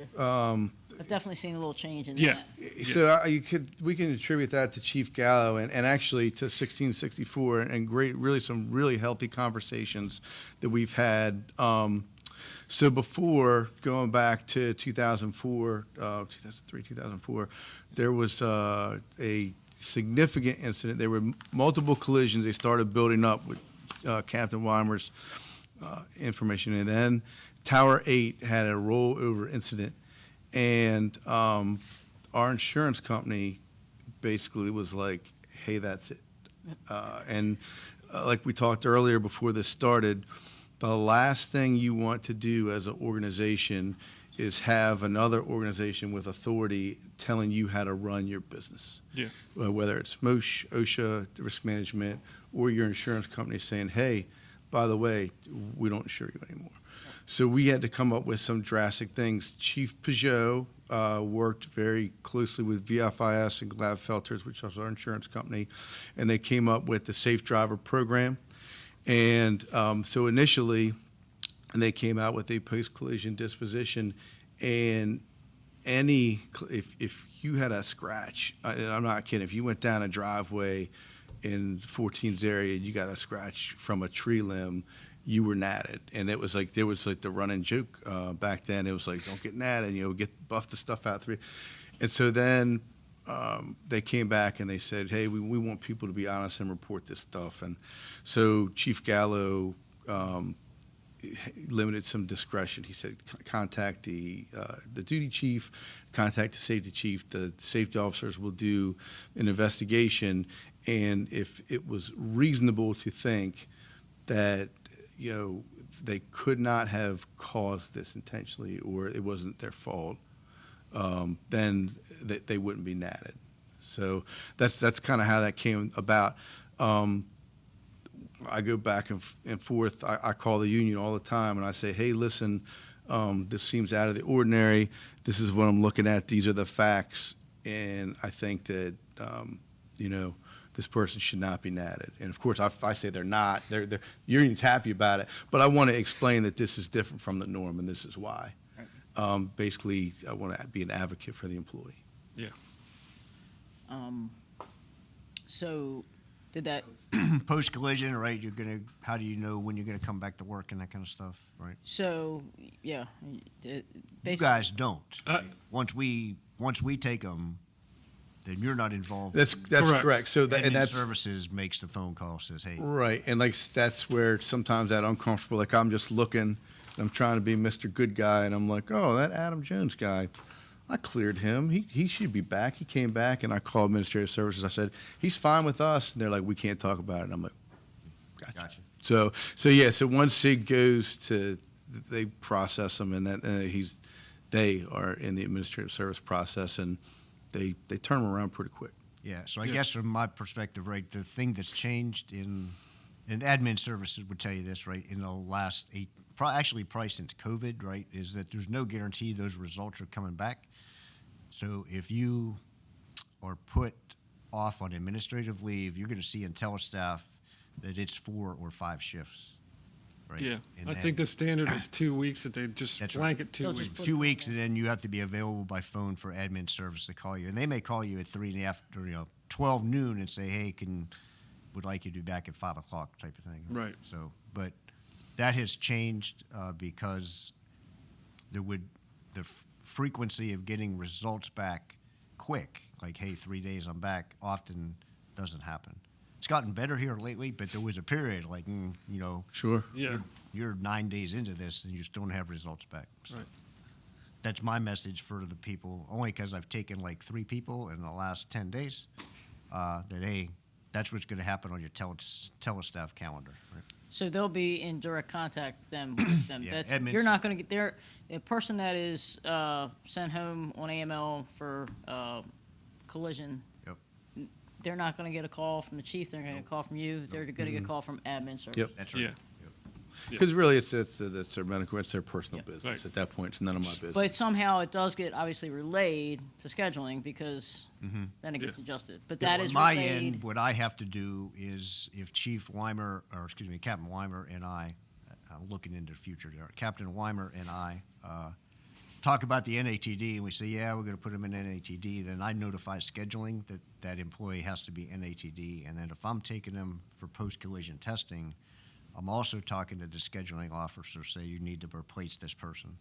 Speaker 2: I've definitely seen a little change in
Speaker 4: Yeah.
Speaker 2: that.
Speaker 3: So we can attribute that to Chief Gallo and actually to 1664 and some really healthy conversations that we've had. So before going back to 2004, 2003, 2004, there was a significant incident. There were multiple collisions. They started building up with Captain Weimer's information, and then Tower 8 had a rollover incident. And our insurance company basically was like, hey, that's it. And like we talked earlier before this started, the last thing you want to do as an organization is have another organization with authority telling you how to run your business.
Speaker 4: Yeah.
Speaker 3: Whether it's MOSH, OSHA, risk management, or your insurance company saying, hey, by the way, we don't insure you anymore. So we had to come up with some drastic things. Chief Peugeot worked very closely with VFIS and Gladfelters, which was our insurance company, and they came up with the Safe Driver program. And so initially, they came out with a post-collision disposition, and if you had a scratch, I'm not kidding, if you went down a driveway in 14's area, you got a scratch from a tree limb, you were natted. And it was like, there was like the running joke back then. It was like, don't get natted, buff the stuff out. And so then they came back and they said, hey, we want people to be honest and report this stuff. And so Chief Gallo limited some discretion. He said, contact the duty chief, contact the safety chief. The safety officers will do an investigation. And if it was reasonable to think that they could not have caused this intentionally or it wasn't their fault, then they wouldn't be natted. So that's kind of how that came about. I go back and forth. I call the union all the time and I say, hey, listen, this seems out of the ordinary. This is what I'm looking at. These are the facts. And I think that, this person should not be natted. And of course, if I say they're not, the union's happy about it. But I want to explain that this is different from the norm, and this is why.
Speaker 2: Right.
Speaker 3: Basically, I want to be an advocate for the employee.
Speaker 4: Yeah.
Speaker 2: So, did that?
Speaker 1: Post collision, right? How do you know when you're gonna come back to work and that kind of stuff, right?
Speaker 2: So, yeah.
Speaker 1: You
Speaker 2: Basically,
Speaker 1: guys don't.
Speaker 4: Uh,
Speaker 1: Once we take them, then you're not involved.
Speaker 3: That's correct. So
Speaker 1: Admin
Speaker 3: and that's
Speaker 1: services makes the phone call, says, hey.
Speaker 3: right. And that's where sometimes that uncomfortable. Like I'm just looking, I'm trying to be Mr. Good Guy, and I'm like, oh, that Adam Jones guy, I cleared him. He should be back. He came back, and I called administrative services. I said, he's fine with us. And they're like, we can't talk about it. And I'm like, gotcha. So once it goes to, they process them, and then they are in the administrative service process, and they turn them around pretty quick.
Speaker 1: Yeah, so I guess from my perspective, right, the thing that's changed in admin services would tell you this, right, in the last probably since COVID, right, is that there's no guarantee those results are coming back. So if you are put off on administrative leave, you're going to see in telestaff that it's 4 or 5 shifts. Right?
Speaker 4: Yeah.
Speaker 1: And
Speaker 4: I
Speaker 1: then
Speaker 4: think the standard is 2 weeks that they just
Speaker 1: That's right.
Speaker 4: blanket 2
Speaker 2: They'll just
Speaker 4: weeks.
Speaker 2: put
Speaker 1: 2 weeks, and then you have to be available by phone for admin service to call you. And they may call you at 3 in the afternoon, 12 noon, and say, hey, would like you to be back at 5 o'clock type of thing.
Speaker 4: Right.
Speaker 1: So, but that has changed because the frequency of getting results back quick, like, hey, 3 days I'm back, often doesn't happen. It's gotten better here lately, but there was a period like,
Speaker 3: Sure.
Speaker 4: Yeah.
Speaker 1: you're 9 days into this and you just don't have results back. So.
Speaker 4: Right.
Speaker 1: that's my message for the people, only because I've taken like 3 people in the last 10 days, that, hey, that's what's going to happen on your telestaff calendar. Right?
Speaker 2: So they'll be in direct contact then with them.
Speaker 1: Yeah,
Speaker 2: That's,
Speaker 1: admins.
Speaker 2: you're not going to get there. A person that is sent home on AML for collision,
Speaker 1: Yep.
Speaker 2: they're not going to get a call from the chief. They're going to get a call from you. They're going to get a call from admin service.
Speaker 3: Yep.
Speaker 1: That's right.
Speaker 4: Yeah.
Speaker 1: Yep.
Speaker 3: Because really, it's their medical, it's their personal
Speaker 2: Yeah.
Speaker 3: business.
Speaker 4: Right.
Speaker 3: At that point, it's none of my business.
Speaker 2: But somehow it does get obviously relayed to scheduling because then it gets adjusted. But that
Speaker 1: Yeah,
Speaker 2: is
Speaker 1: on my
Speaker 2: relayed.
Speaker 1: end, what I have to do is if Chief Weimer, or excuse me, Captain Weimer and I'm looking into the future there, Captain Weimer and I talk about the NATD and we say, yeah, we're going to put him in NATD, then I notify scheduling that that employee has to be NATD. And then if I'm taking them for post-collision testing, I'm also talking to the scheduling officer, say you need to replace this person.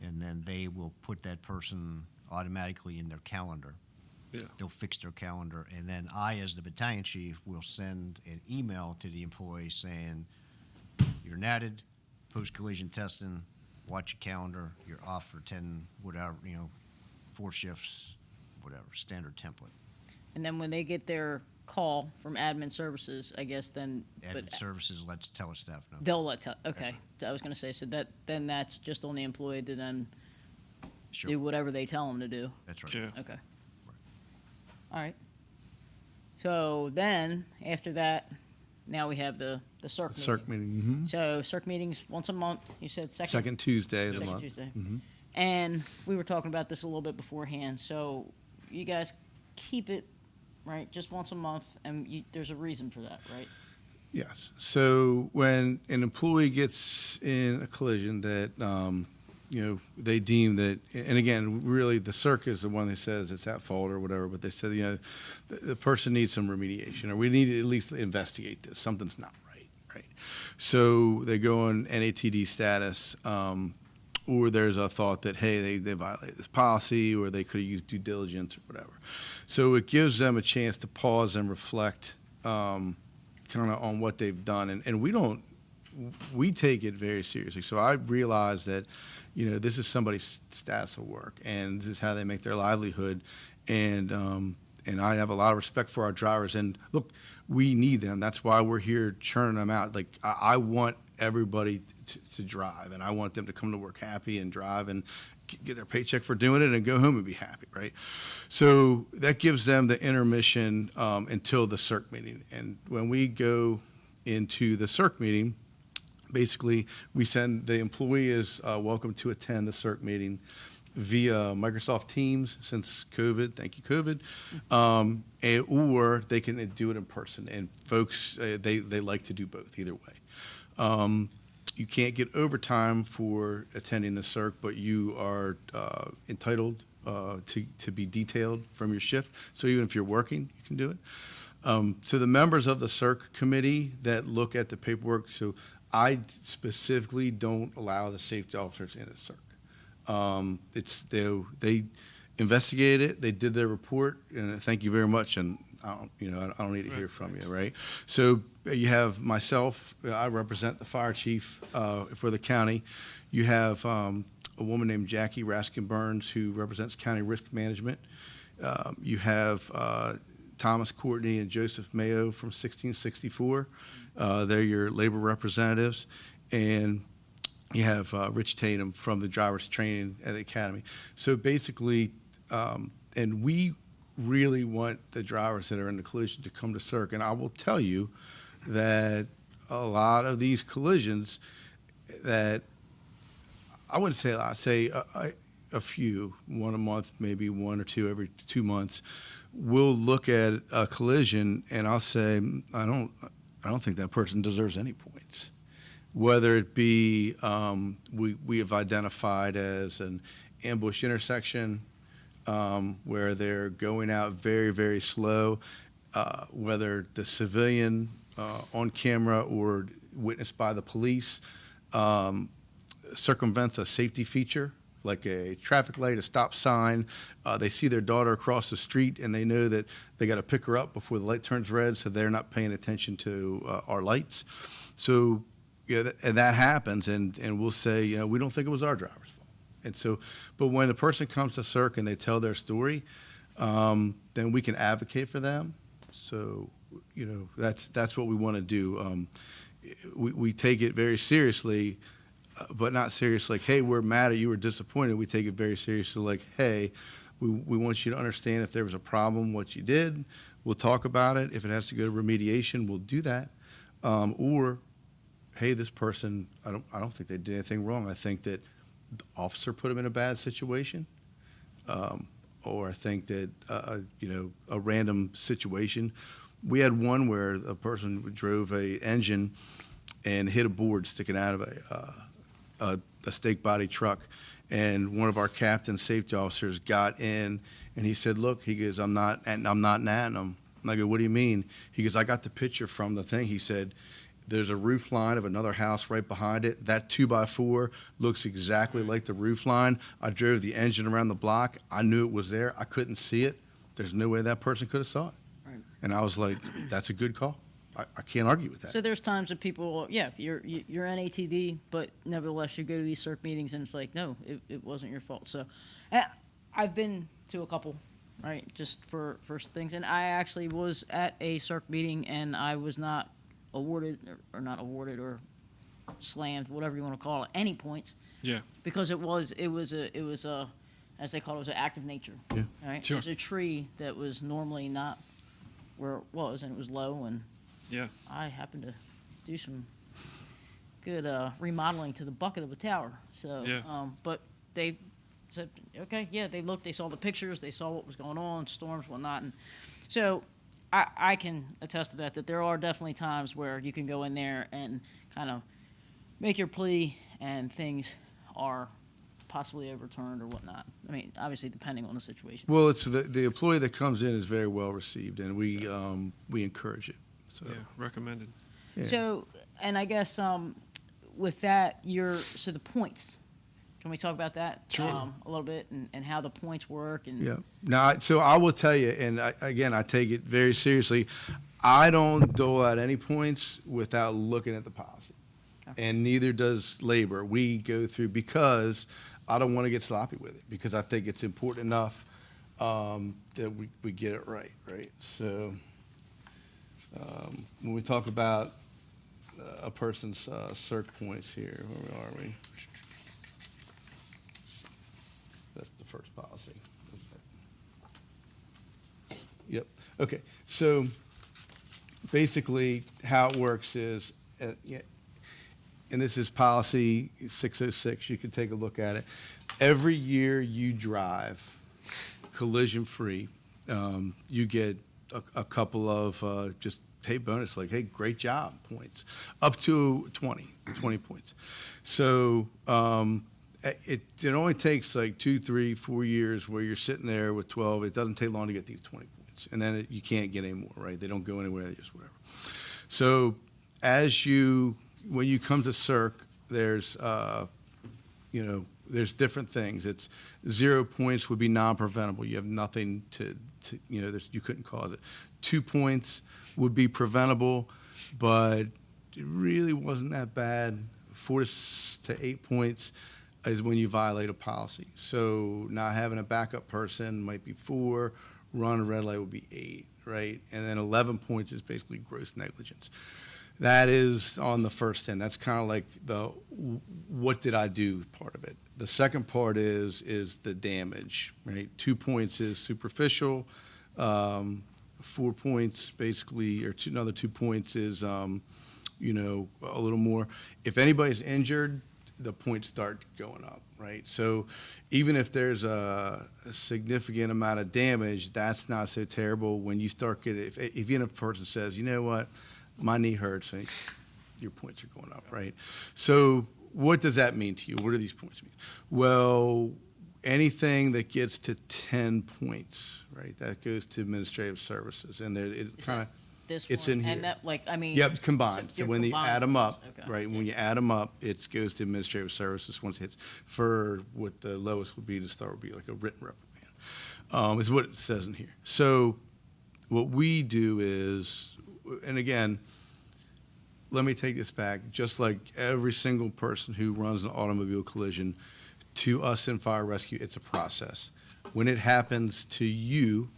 Speaker 1: And then they will put that person automatically in their calendar.
Speaker 4: Yeah.
Speaker 1: They'll fix their calendar, and then I, as the battalion chief, will send an email to the employee saying, you're natted, post-collision testing, watch your calendar, you're off for 10, whatever, 4 shifts, whatever, standard template.
Speaker 2: And then when they get their call from admin services, I guess then
Speaker 1: Admin services lets telestaff know.
Speaker 2: they'll okay. I was going to say, so then that's just on the employee to then
Speaker 1: Sure,
Speaker 2: do whatever they tell them to do.
Speaker 1: that's right.
Speaker 4: Yeah.
Speaker 2: Okay. All right. So then, after that, now we have the CIRC meeting.
Speaker 3: CIRC meeting,
Speaker 2: So CIRC meetings once a month. You said
Speaker 3: second Tuesday of the
Speaker 2: second
Speaker 3: month.
Speaker 2: Tuesday. And we were talking about this a little bit beforehand. So you guys keep it, right, just once a month, and there's a reason for that, right?
Speaker 3: Yes. So when an employee gets in a collision that, they deem that, and again, really the CIRC is the one that says it's at fault or whatever, but they said, the person needs some remediation, or we need to at least investigate this. Something's not right. So they go on NATD status, or there's a thought that, hey, they violated this policy, or they could have used due diligence or whatever. So it gives them a chance to pause and reflect kind of on what they've done. And we take it very seriously. So I realize that, this is somebody's status of work, and this is how they make their livelihood. And I have a lot of respect for our drivers. And look, we need them. That's why we're here churning them out. Like, I want everybody to drive, and I want them to come to work happy and drive and get their paycheck for doing it and go home and be happy, right? So that gives them the intermission until the CIRC meeting. And when we go into the CIRC meeting, basically we send the employee is welcome to attend the CIRC meeting via Microsoft Teams since COVID. Thank you, COVID. Or they can do it in person. And folks, they like to do both, either way. You can't get overtime for attending the CIRC, but you are entitled to be detailed from your shift. So even if you're working, you can do it. So the members of the CIRC committee that look at the paperwork, so I specifically don't allow the safety officers in the CIRC. They investigated it, they did their report, and thank you very much. And I don't need to hear from you, right? So you have myself. I represent the fire chief for the county. You have a woman named Jackie Raskin Burns who represents county risk management. You have Thomas Courtney and Joseph Mayo from 1664. They're your labor representatives. And you have Rich Tatum from the driver's training at the academy. So basically, and we really want the drivers that are in the collision to come to CIRC. And I will tell you that a lot of these collisions that I wouldn't say a lot, say a few, one a month, maybe 1 or 2 every 2 months, we'll look at a collision and I'll say, I don't think that person deserves any points. Whether it be we have identified as an ambush intersection, where they're going out very, very slow, whether the civilian on camera or witnessed by the police circumvents a safety feature, like a traffic light, a stop sign. They see their daughter across the street and they know that they got to pick her up before the light turns red, so they're not paying attention to our lights. So and that happens, and we'll say, we don't think it was our driver's fault. And so, but when a person comes to CIRC and they tell their story, then we can advocate for them. So, that's what we want to do. We take it very seriously, but not serious like, hey, we're mad at you, we're disappointed. We take it very seriously like, hey, we want you to understand if there was a problem, what you did. We'll talk about it. If it has to go to remediation, we'll do that. Or, hey, this person, I don't think they did anything wrong. I think that the officer put them in a bad situation. Or I think that, a random situation. We had one where a person drove a engine and hit a board sticking out of a stake body truck. And one of our captain safety officers got in and he said, look, he goes, I'm not natting them. And I go, what do you mean? He goes, I got the picture from the thing. He said, there's a roof line of another house right behind it. That 2x4 looks exactly like the roof line. I drove the engine around the block. I knew it was there. I couldn't see it. There's no way that person could have saw it.
Speaker 2: Right.
Speaker 3: And I was like, that's a good call. I can't argue with that.
Speaker 2: So there's times that people, you're NATD, but nevertheless you go to these CIRC meetings and it's like, no, it wasn't your fault. So I've been to a couple, right, just for things. And I actually was at a CIRC meeting and I was not awarded or not awarded or slammed, whatever you want to call it, any points.
Speaker 4: Yeah.
Speaker 2: Because it was a as they call it, was an act of nature.
Speaker 3: Yeah.
Speaker 2: Right?
Speaker 4: Sure.
Speaker 2: It was a tree that was normally not where it was, and it was low, and
Speaker 4: Yeah.
Speaker 2: I happened to do some good remodeling to the bucket of a tower. So,
Speaker 4: Yeah.
Speaker 2: But they said, okay, yeah, they looked, they saw the pictures, they saw what was going on, storms, whatnot, and so I can attest to that there are definitely times where you can go in there and kind of make your plea, and things are possibly overturned or whatnot. I mean, obviously depending on the situation.
Speaker 3: Well, it's the employee that comes in is very well received, and we encourage it. So,
Speaker 4: Yeah. Recommended.
Speaker 3: yeah.
Speaker 2: So, and I guess with that, so the points. Can we talk about that
Speaker 4: Sure.
Speaker 2: a little bit, and how the points work? And
Speaker 3: Yeah. Now, so I will tell you, and I take it very seriously. I don't dole out any points without looking at the policy, and neither does labor. We go through, because I don't want to get sloppy with it, because I think it's important enough that we get it right. So when we talk about a person's CIRC points here, where are we? That's the first policy. Yep. Okay. So basically, how it works is, and this is policy 606. You can take a look at it. Every year you drive collision-free, you get a couple of just pay bonus, like, hey, great job points, up to 20 points. So it only takes like 2, 3, 4 years where you're sitting there with 12. It doesn't take long to get these 20 points, and then you can't get any more, right? They don't go anywhere, they just whatever. So when you come to CIRC, there's there's different things. It's 0 points would be non-preventable. You have nothing to you couldn't cause it. 2 points would be preventable, but it really wasn't that bad. 4 to 8 points is when you violate a policy. So not having a backup person might be 4, run a red light would be 8, right? And then 11 points is basically gross negligence. That is on the first end. That's kind of like the what did I do part of it. The second part is the damage, right? 2 points is superficial. 4 points basically, or another 2 points is, a little more. If anybody's injured, the points start going up, right? So even if there's a significant amount of damage, that's not so terrible. When you start getting, if even if a person says, you know what, my knee hurts, your points are going up, right? So what does that mean to you? What do these points mean? Well, anything that gets to 10 points, right, that goes to administrative services, and it kind of it's in here.
Speaker 2: And that,
Speaker 3: Yep, combined. So when you add them up,
Speaker 2: okay.
Speaker 3: right, when you add them up, it goes to administrative services once it hits. For what the lowest would be to start would be like a written reprimand, is what it says in here. So what we do is, and again, let me take this back. Just like every single person who runs an automobile collision, to us in fire rescue, it's a process. When it happens to you,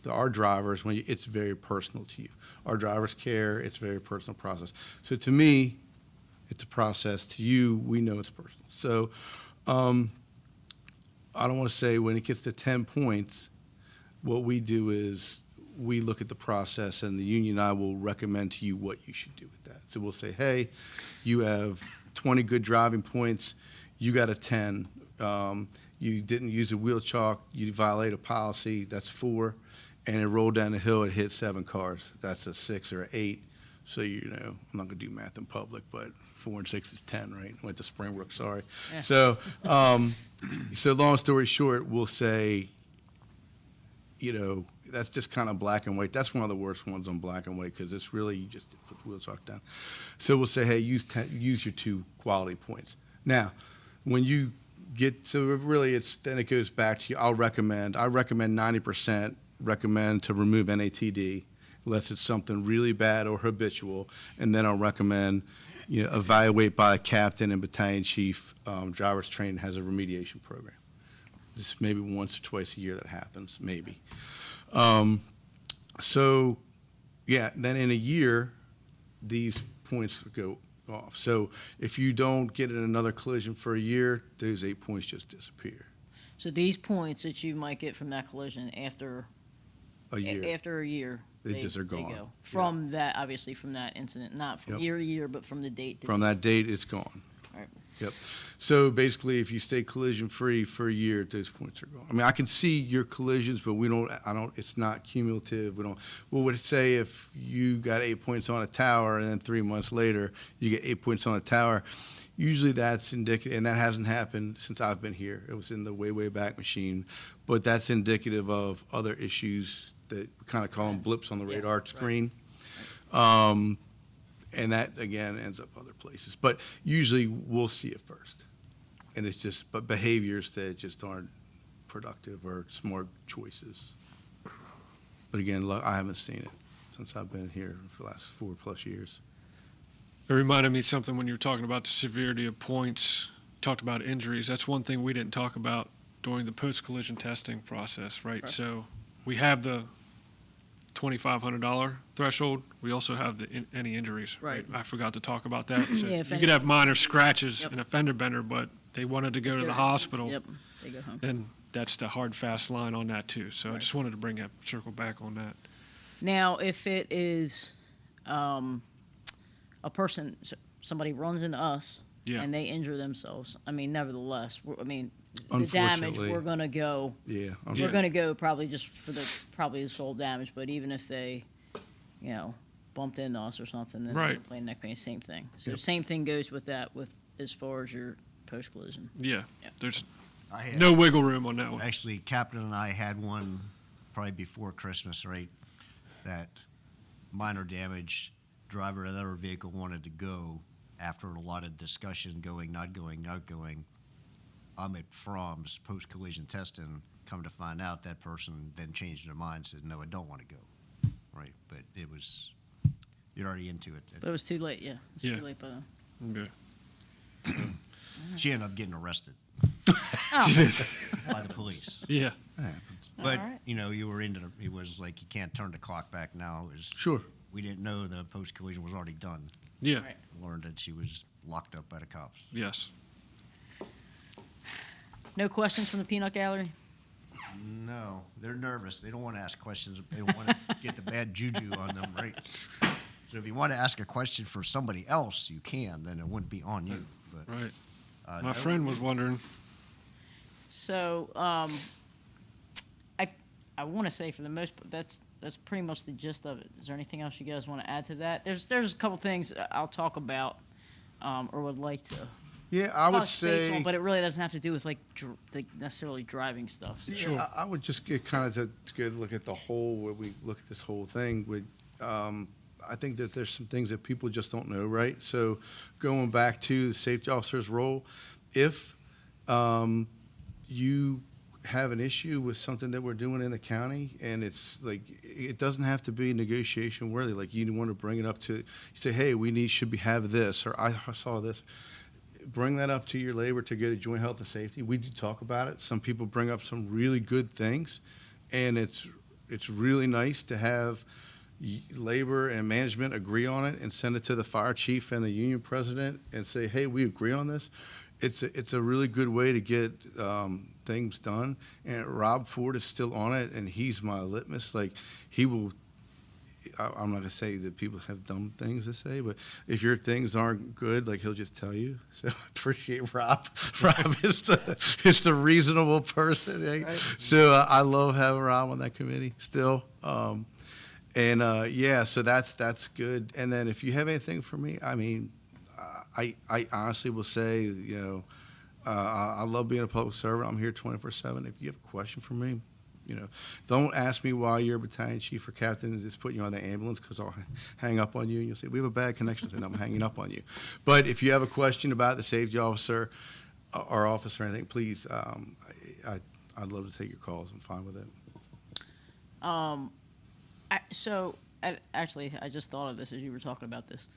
Speaker 3: to our drivers, it's very personal to you. Our drivers care, it's a very personal process. So to me, it's a process. To you, we know it's personal. So I don't want to say when it gets to 10 points, what we do is we look at the process, and the union and I will recommend to you what you should do with that. So we'll say, hey, you have 20 good driving points, you got a 10. You didn't use a wheel chalk, you violate a policy, that's 4. And it rolled down the hill, it hit 7 cars. That's a 6 or an 8. So, I'm not going to do math in public, but 4 and 6 is 10, right? Went to Springbrook, sorry.
Speaker 2: Yeah.
Speaker 3: So, so long story short, we'll say, that's just kind of black and white. That's one of the worst ones on black and white because it's really, you just put the wheel chalk down. So we'll say, hey, use your 2 quality points. Now, when you so really then it goes back to you. I recommend 90% recommend to remove NATD unless it's something really bad or habitual, and then I'll recommend evaluate by a captain and battalion chief. Driver's training has a remediation program. Just maybe once or twice a year that happens, maybe. So yeah, then in a year these points go off. So if you don't get in another collision for a year, those 8 points just disappear.
Speaker 2: So these points that you might get from that collision after
Speaker 3: A year.
Speaker 2: after a year,
Speaker 3: They just are gone.
Speaker 2: go. From that, obviously from that incident, not from
Speaker 3: Yep.
Speaker 2: year to year, but from the date.
Speaker 3: From that date, it's gone.
Speaker 2: Right.
Speaker 3: Yep. So basically, if you stay collision free for a year, those points are gone. I mean, I can see your collisions, but it's not cumulative. What would it say if you got 8 points on a tower and then 3 months later you get 8 points on a tower? Usually that's indicative, and that hasn't happened since I've been here. It was in the way back machine, but that's indicative of other issues that we kind of call them blips on the
Speaker 2: Yeah,
Speaker 3: radar
Speaker 2: right.
Speaker 3: screen. And that, again, ends up other places. But usually we'll see it first. And it's just behaviors that just aren't productive or smart choices. But again, I haven't seen it since I've been here for the last 4+ years.
Speaker 4: It reminded me of something when you were talking about the severity of points, talked about injuries. That's one thing we didn't talk about during the post-collision testing process, right?
Speaker 2: Right.
Speaker 4: So we have the $2,500 threshold. We also have any injuries.
Speaker 2: Right.
Speaker 4: I forgot to talk about that. So
Speaker 2: Yeah, if
Speaker 4: you could have minor scratches
Speaker 2: Yep.
Speaker 4: and a fender bender, but they wanted to go to the
Speaker 2: They're-
Speaker 4: hospital.
Speaker 2: Yep, they go home.
Speaker 4: Then that's the hard, fast line on that too. So I
Speaker 2: Right.
Speaker 4: just wanted to bring that, circle back on that.
Speaker 2: Now, if it is a person, somebody runs into us
Speaker 4: Yeah.
Speaker 2: and they injure themselves, I mean, nevertheless, the damage,
Speaker 3: Unfortunately.
Speaker 2: we're going to go.
Speaker 3: Yeah.
Speaker 2: We're going to go probably just for the sole damage, but even if they, bumped into us or something, then
Speaker 4: Right.
Speaker 2: plain neck pain, same thing. So
Speaker 3: Yep.
Speaker 2: same thing goes with that, with as far as your post collision.
Speaker 4: Yeah.
Speaker 2: Yeah.
Speaker 4: There's
Speaker 1: I had,
Speaker 4: no wiggle room on that one.
Speaker 1: actually, Captain and I had one probably before Christmas, right? That minor damage, driver of another vehicle wanted to go after a lot of discussion, going, not going, not going. I'm at Fromm's post-collision testing, come to find out that person then changed their mind, said, no, I don't want to go, right? But it was, you're already into it.
Speaker 2: But it was too late, yeah. It was
Speaker 4: Yeah.
Speaker 2: too late by then.
Speaker 4: Okay.
Speaker 1: She ended up getting arrested
Speaker 2: Oh,
Speaker 1: by the police.
Speaker 4: Yeah.
Speaker 3: That happens.
Speaker 1: But,
Speaker 2: Alright.
Speaker 1: you were it was like, you can't turn the clock back now. It was,
Speaker 3: Sure.
Speaker 1: we didn't know the post-collision was already done.
Speaker 4: Yeah.
Speaker 2: Right.
Speaker 1: Learned that she was locked up by the cops.
Speaker 4: Yes.
Speaker 2: no questions from the peanut gallery?
Speaker 1: No, they're nervous. They don't want to ask questions. They don't want to get the bad juju on them, right? So if you want to ask a question for somebody else, you can, then it wouldn't be on you. But
Speaker 4: Right.
Speaker 1: no,
Speaker 4: My friend was wondering.
Speaker 2: So, I want to say for the most part, that's pretty much the gist of it. Is there anything else you guys want to add to that? There's a couple things I'll talk about, or would like to
Speaker 3: Yeah, I would
Speaker 2: touch base
Speaker 3: say.
Speaker 2: on, but it really doesn't have to do with like necessarily driving stuff. So.
Speaker 3: Yeah, I would just get kind of to go look at the whole, where we look at this whole thing with, I think that there's some things that people just don't know, right? So going back to the safety officer's role, if you have an issue with something that we're doing in the county and it's like, it doesn't have to be negotiation worthy. Like you want to bring it up to, you say, hey, should we have this, or I saw this. bring that up to your labor to go to joint health and safety. We do talk about it. Some people bring up some really good things, and it's really nice to have labor and management agree on it and send it to the fire chief and the union president and say, hey, we agree on this. It's a really good way to get things done. And Rob Ford is still on it, and he's my litmus. Like, he will. I'm not gonna say that people have dumb things to say, but if your things aren't good, like, he'll just tell you. So I appreciate Rob. Rob is the reasonable person. Eh?
Speaker 2: Right.
Speaker 3: So I love having Rob on that committee still. Yeah, so that's good. And then if you have anything for me, I mean, I honestly will say, you know, I love being a public servant. I'm here 24/7. If you have a question for me, you know, don't ask me why you're a battalion chief or captain and just put you on the ambulance, because I'll hang up on you and you'll say, we have a bad connection, and I'm hanging up on you. But if you have a question about the safety officer or officer or anything, please, I'd love to take your calls. I'm fine with it.
Speaker 2: Actually, I just thought of this as you were talking about this.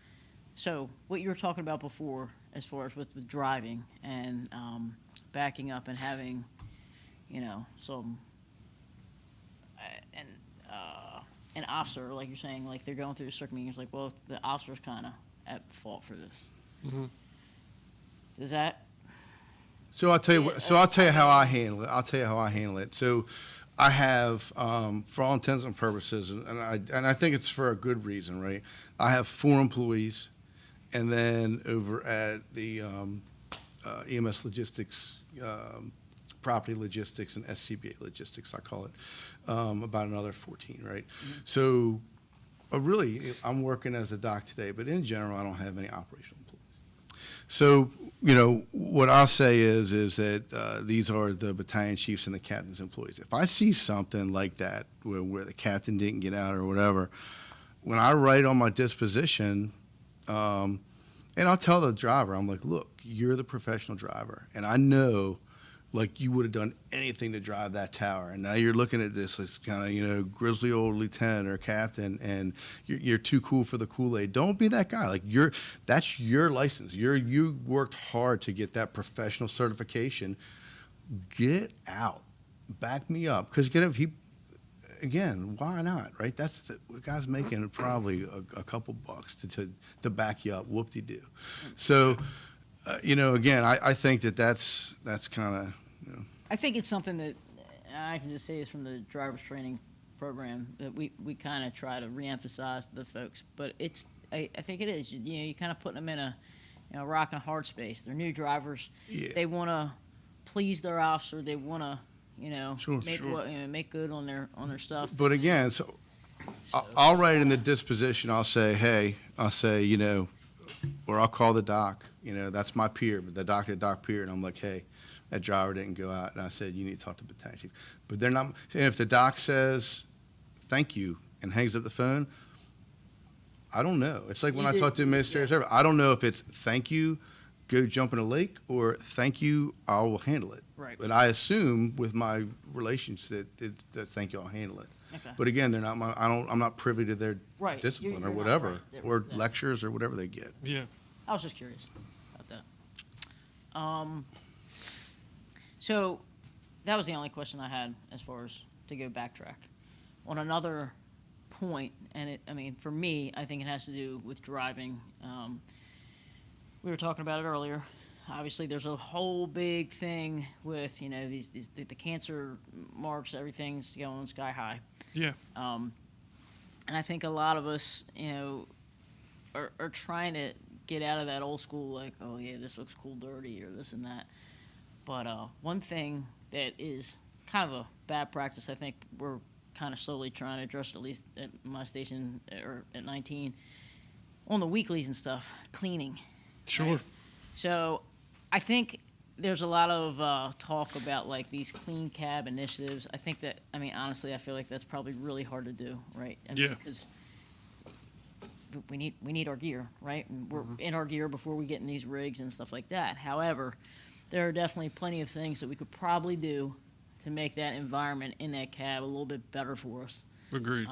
Speaker 2: So what you were talking about before, as far as with driving and backing up and having, you know, an officer, like you're saying, like they're going through a circuit meeting, it's like, well, the officer's kind of at fault for this.
Speaker 4: Mm-hmm.
Speaker 2: Does that?
Speaker 3: So I'll tell you what. So I'll tell you how I handle it. So I have, for all intents and purposes, and I think it's for a good reason, right? I have 4 employees, and then over at the EMS logistics, property logistics, and SCBA logistics, I call it, about another 14, right? Mm-hmm. So really, I'm working as a doc today, but in general, I don't have any operational employees. So, you know, what I'll say is that these are the battalion chiefs and the captain's employees. If I see something like that where the captain didn't get out or whatever, when I write on my disposition, and I'll tell the driver, I'm like, look, you're the professional driver, and I know, like, you would have done anything to drive that tower, and now you're looking at this as kind of, you know, grizzly old lieutenant or captain, and you're too cool for the Kool-Aid. Don't be that guy. Like, that's your license. You worked hard to get that professional certification. Get out. Back me up. Because again, why not, right? That's the guy's making probably a couple bucks to back you up. Whoop-de-doo. So, you know, again, I think that's kind of, you know.
Speaker 2: I think it's something that I can just say is from the driver's training program that we kind of try to reemphasize to the folks. But I think it is. You know, you kind of putting them in a, you know, rock and a hard space. They're new drivers.
Speaker 3: Yeah.
Speaker 2: They want to please their officer. They want to, you know, make good on their stuff.
Speaker 3: But again, I'll write in the disposition. I'll say, you know, or I'll call the doc. You know, that's my peer, but the doc peer, and I'm like, hey, that driver didn't go out, and I said, you need to talk to the battalion chief. But they're not. And if the doc says, thank you, and hangs up the phone, I don't know. It's like when I talk to administrative service. I don't know if it's thank you, go jump in a lake, or thank you, I will handle it.
Speaker 2: Right.
Speaker 3: But I assume with my relations that thank you, I'll handle it. Okay. But again, they're not I'm not privy to their discipline or whatever, or lectures or whatever they get.
Speaker 4: Yeah.
Speaker 2: I was just curious about that. So that was the only question I had as far as to go backtrack. On another point, and I mean, for me, I think it has to do with driving. We were talking about it earlier. Obviously, there's a whole big thing with, you know, the cancer marks, everything's going sky high.
Speaker 4: Yeah.
Speaker 2: And I think a lot of us, you know, are trying to get out of that old school, like, oh yeah, this looks cool, dirty, or this and that. But one thing that is kind of a bad practice, I think we're kind of slowly trying to address, at least at my station or at 19, on the weeklies and stuff, cleaning.
Speaker 4: Sure.
Speaker 2: Right? So I think there's a lot of talk about like these clean cab initiatives. I think that, I mean, honestly, I feel like that's probably really hard to do, right? I mean,
Speaker 4: yeah.
Speaker 2: Because we need our gear, right? And we're in our gear before we get in these rigs and stuff like that. However, there are definitely plenty of things that we could probably do to make that environment in that cab a little bit better for us.
Speaker 4: Agreed.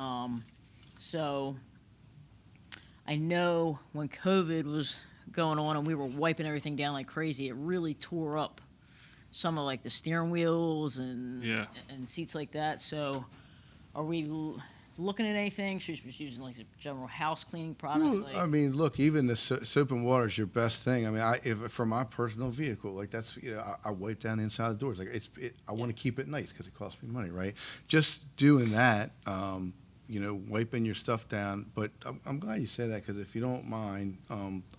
Speaker 2: So I know when COVID was going on and we were wiping everything down like crazy, it really tore up some of like the steering wheels and seats like that. So are we looking at anything? Should we be using like the general house cleaning products?
Speaker 3: Well, I mean, look, even the soap and water is your best thing. I mean, if for my personal vehicle, like that's, I wipe down the inside of the doors. Like I want to keep it nice because it costs me money, right? Just doing that, wiping your stuff down. But I'm glad you said that, because if you don't mind,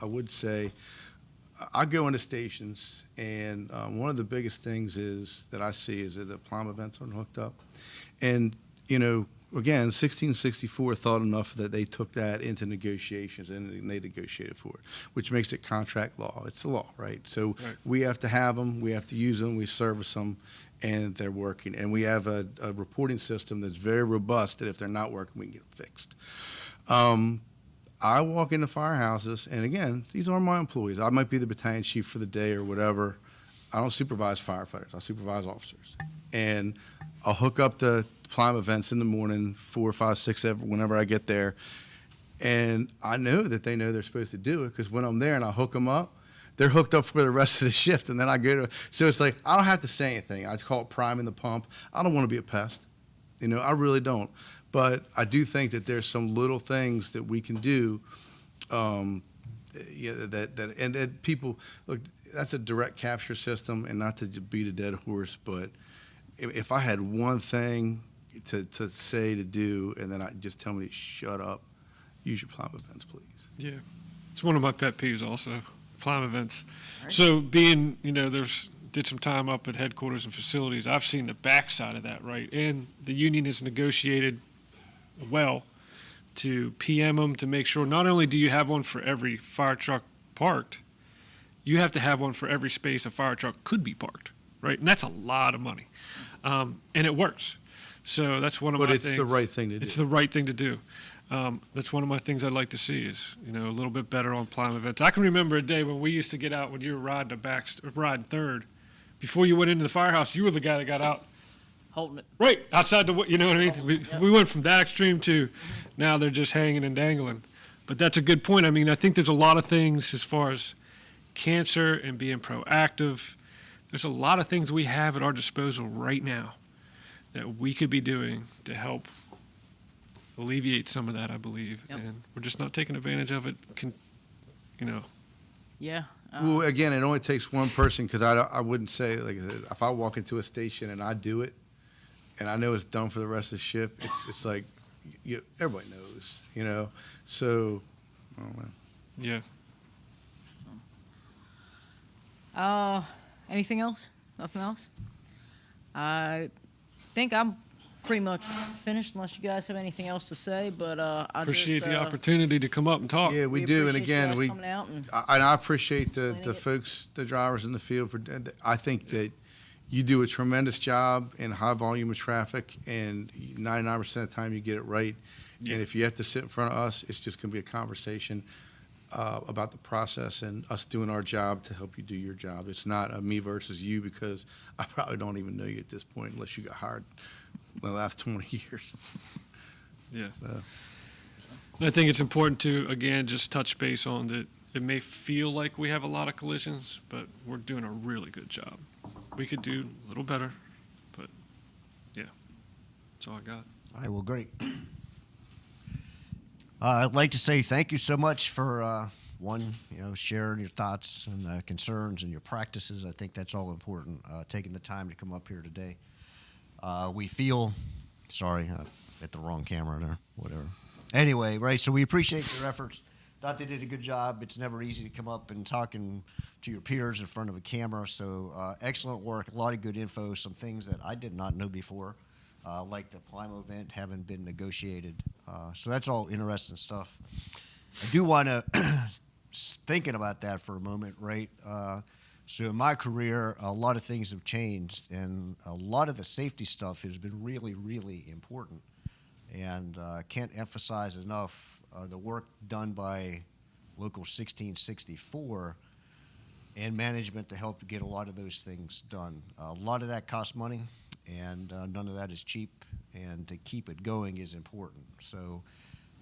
Speaker 3: I would say I go into stations, and one of the biggest things is that I see is that the plywood vents aren't hooked up. And, again, 1664 thought enough that they took that into negotiations, and they negotiated for it, which makes it contract law. It's the law, right? So we have to have them, we have to use them, we service them, and they're working. And we have a reporting system that's very robust, that if they're not working, we can get them fixed. I walk into firehouses, and again, these are my employees. I might be the battalion chief for the day or whatever. I don't supervise firefighters. I supervise officers. And I'll hook up the plywood vents in the morning, 4, 5, 6, whenever I get there. And I know that they know they're supposed to do it, because when I'm there and I hook them up, they're hooked up for the rest of the shift. And then I go to, so it's like, I don't have to say anything. I call it priming the pump. I don't want to be a pest. I really don't. But I do think that there's some little things that we can do, that people, look, that's a direct capture system, and not to beat a dead horse, but if I had one thing to say to do, and then I just tell me to shut up, use your plywood vents, please.
Speaker 4: Yeah, it's one of my pet peeves also, plywood vents.
Speaker 2: Right.
Speaker 4: So being, did some time up at headquarters and facilities, I've seen the backside of that, right? And the union has negotiated well to PM them to make sure not only do you have one for every fire truck parked, you have to have one for every space a fire truck could be parked, right? And that's a lot of money. And it works. So that's one of my things.
Speaker 3: But it's the right thing to do.
Speaker 4: It's the right thing to do. That's one of my things I'd like to see is, a little bit better on plywood vents. I can remember a day when we used to get out when you were riding third. Before you went into the firehouse, you were the guy that got out.
Speaker 2: Holding it.
Speaker 4: Right, outside the, you know what I mean? We went from that extreme to now they're just hanging and dangling. But that's a good point. I mean, I think there's a lot of things as far as cancer and being proactive. There's a lot of things we have at our disposal right now that we could be doing to help alleviate some of that, I believe.
Speaker 2: Yep.
Speaker 4: And we're just not taking advantage of it,
Speaker 2: Yeah.
Speaker 3: Well, again, it only takes one person, because I wouldn't say, like I said, if I walk into a station and I do it, and I know it's done for the rest of the shift, it's like, everybody knows, So, oh man.
Speaker 4: Yeah.
Speaker 2: Anything else? Nothing else? I think I'm pretty much finished, unless you guys have anything else to say. But I
Speaker 4: Appreciate the opportunity to come up and talk.
Speaker 3: Yeah, we do. And
Speaker 2: appreciate you
Speaker 3: again,
Speaker 2: guys coming out and
Speaker 3: I appreciate the
Speaker 2: explaining it.
Speaker 3: folks, the drivers in the field. I think that you do a tremendous job in high volume of traffic, and 99% of the time you get it right.
Speaker 4: Yeah.
Speaker 3: And if you have to sit in front of us, it's just going to be a conversation about the process and us doing our job to help you do your job. It's not a me versus you, because I probably don't even know you at this point unless you got hired in the last 20 years.
Speaker 4: Yeah.
Speaker 3: So.
Speaker 4: And I think it's important to, again, just touch base on that. It may feel like we have a lot of collisions, but we're doing a really good job. We could do a little better, but yeah, that's all I got.
Speaker 1: All right, well, great. I'd like to say thank you so much for, sharing your thoughts and concerns and your practices. I think that's all important, taking the time to come up here today. We feel, sorry, I hit the wrong camera there, whatever. Anyway, right, so we appreciate your efforts. Thought they did a good job. It's never easy to come up and talking to your peers in front of a camera. So excellent work, a lot of good info, some things that I did not know before, like the Plimo event having been negotiated. So that's all interesting stuff. I do want to, thinking about that for a moment, right? So in my career, a lot of things have changed, and a lot of the safety stuff has been really, really important. And can't emphasize enough the work done by Local 1664 and management to help get a lot of those things done. A lot of that costs money, and none of that is cheap, and to keep it going is important. So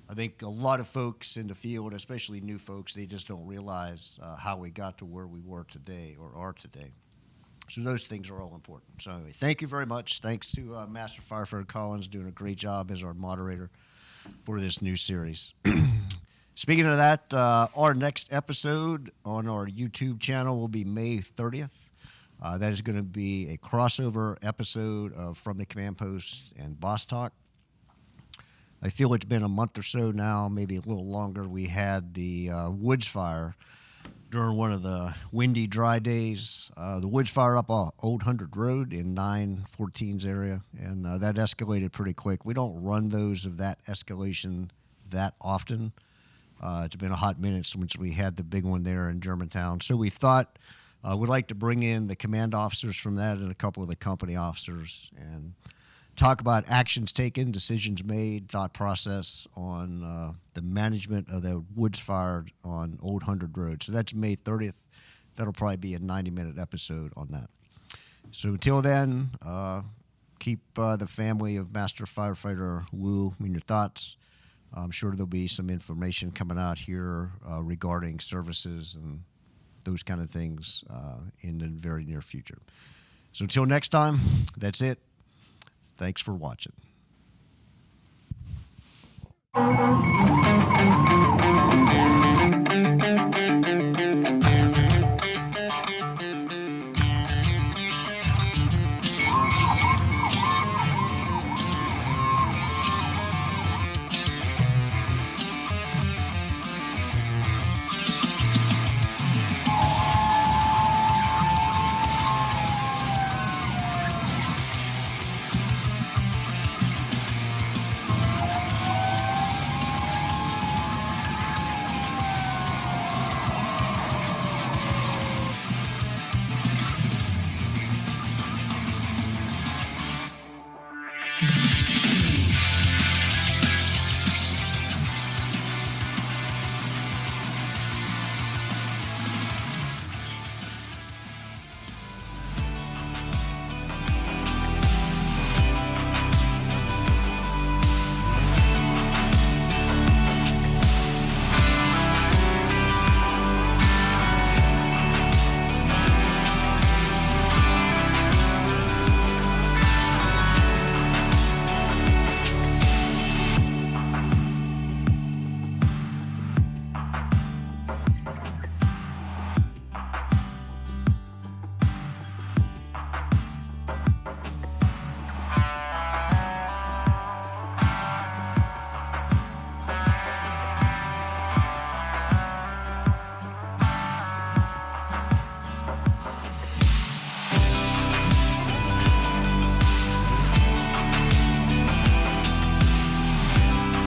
Speaker 1: I think a lot of folks in the field, especially new folks, they just don't realize how we got to where we were today or are today. So those things are all important. So anyway, thank you very much. Thanks to Master Firefighter Collins doing a great job as our moderator for this new series. Speaking of that, our next episode on our YouTube channel will be May 30th. That is going to be a crossover episode of From the Command Post and Boss Talk. I feel it's been a month or so now, maybe a little longer. We had the woods fire during one of the windy, dry days. The woods fire up Old 100 Road in 914's area, and that escalated pretty quick. We don't run those of that escalation that often. It's been a hot minute since we had the big one there in Germantown. So we thought we'd like to bring in the command officers from that and a couple of the company officers and talk about actions taken, decisions made, thought process on the management of the woods fire on Old 100 Road. So that's May 30th. That'll probably be a 90-minute episode on that. So until then, keep the family of Master Firefighter Wu in your thoughts. I'm sure there'll be some information coming out here regarding services and those kind of things in the very near future. So until next time, that's it. Thanks for watching.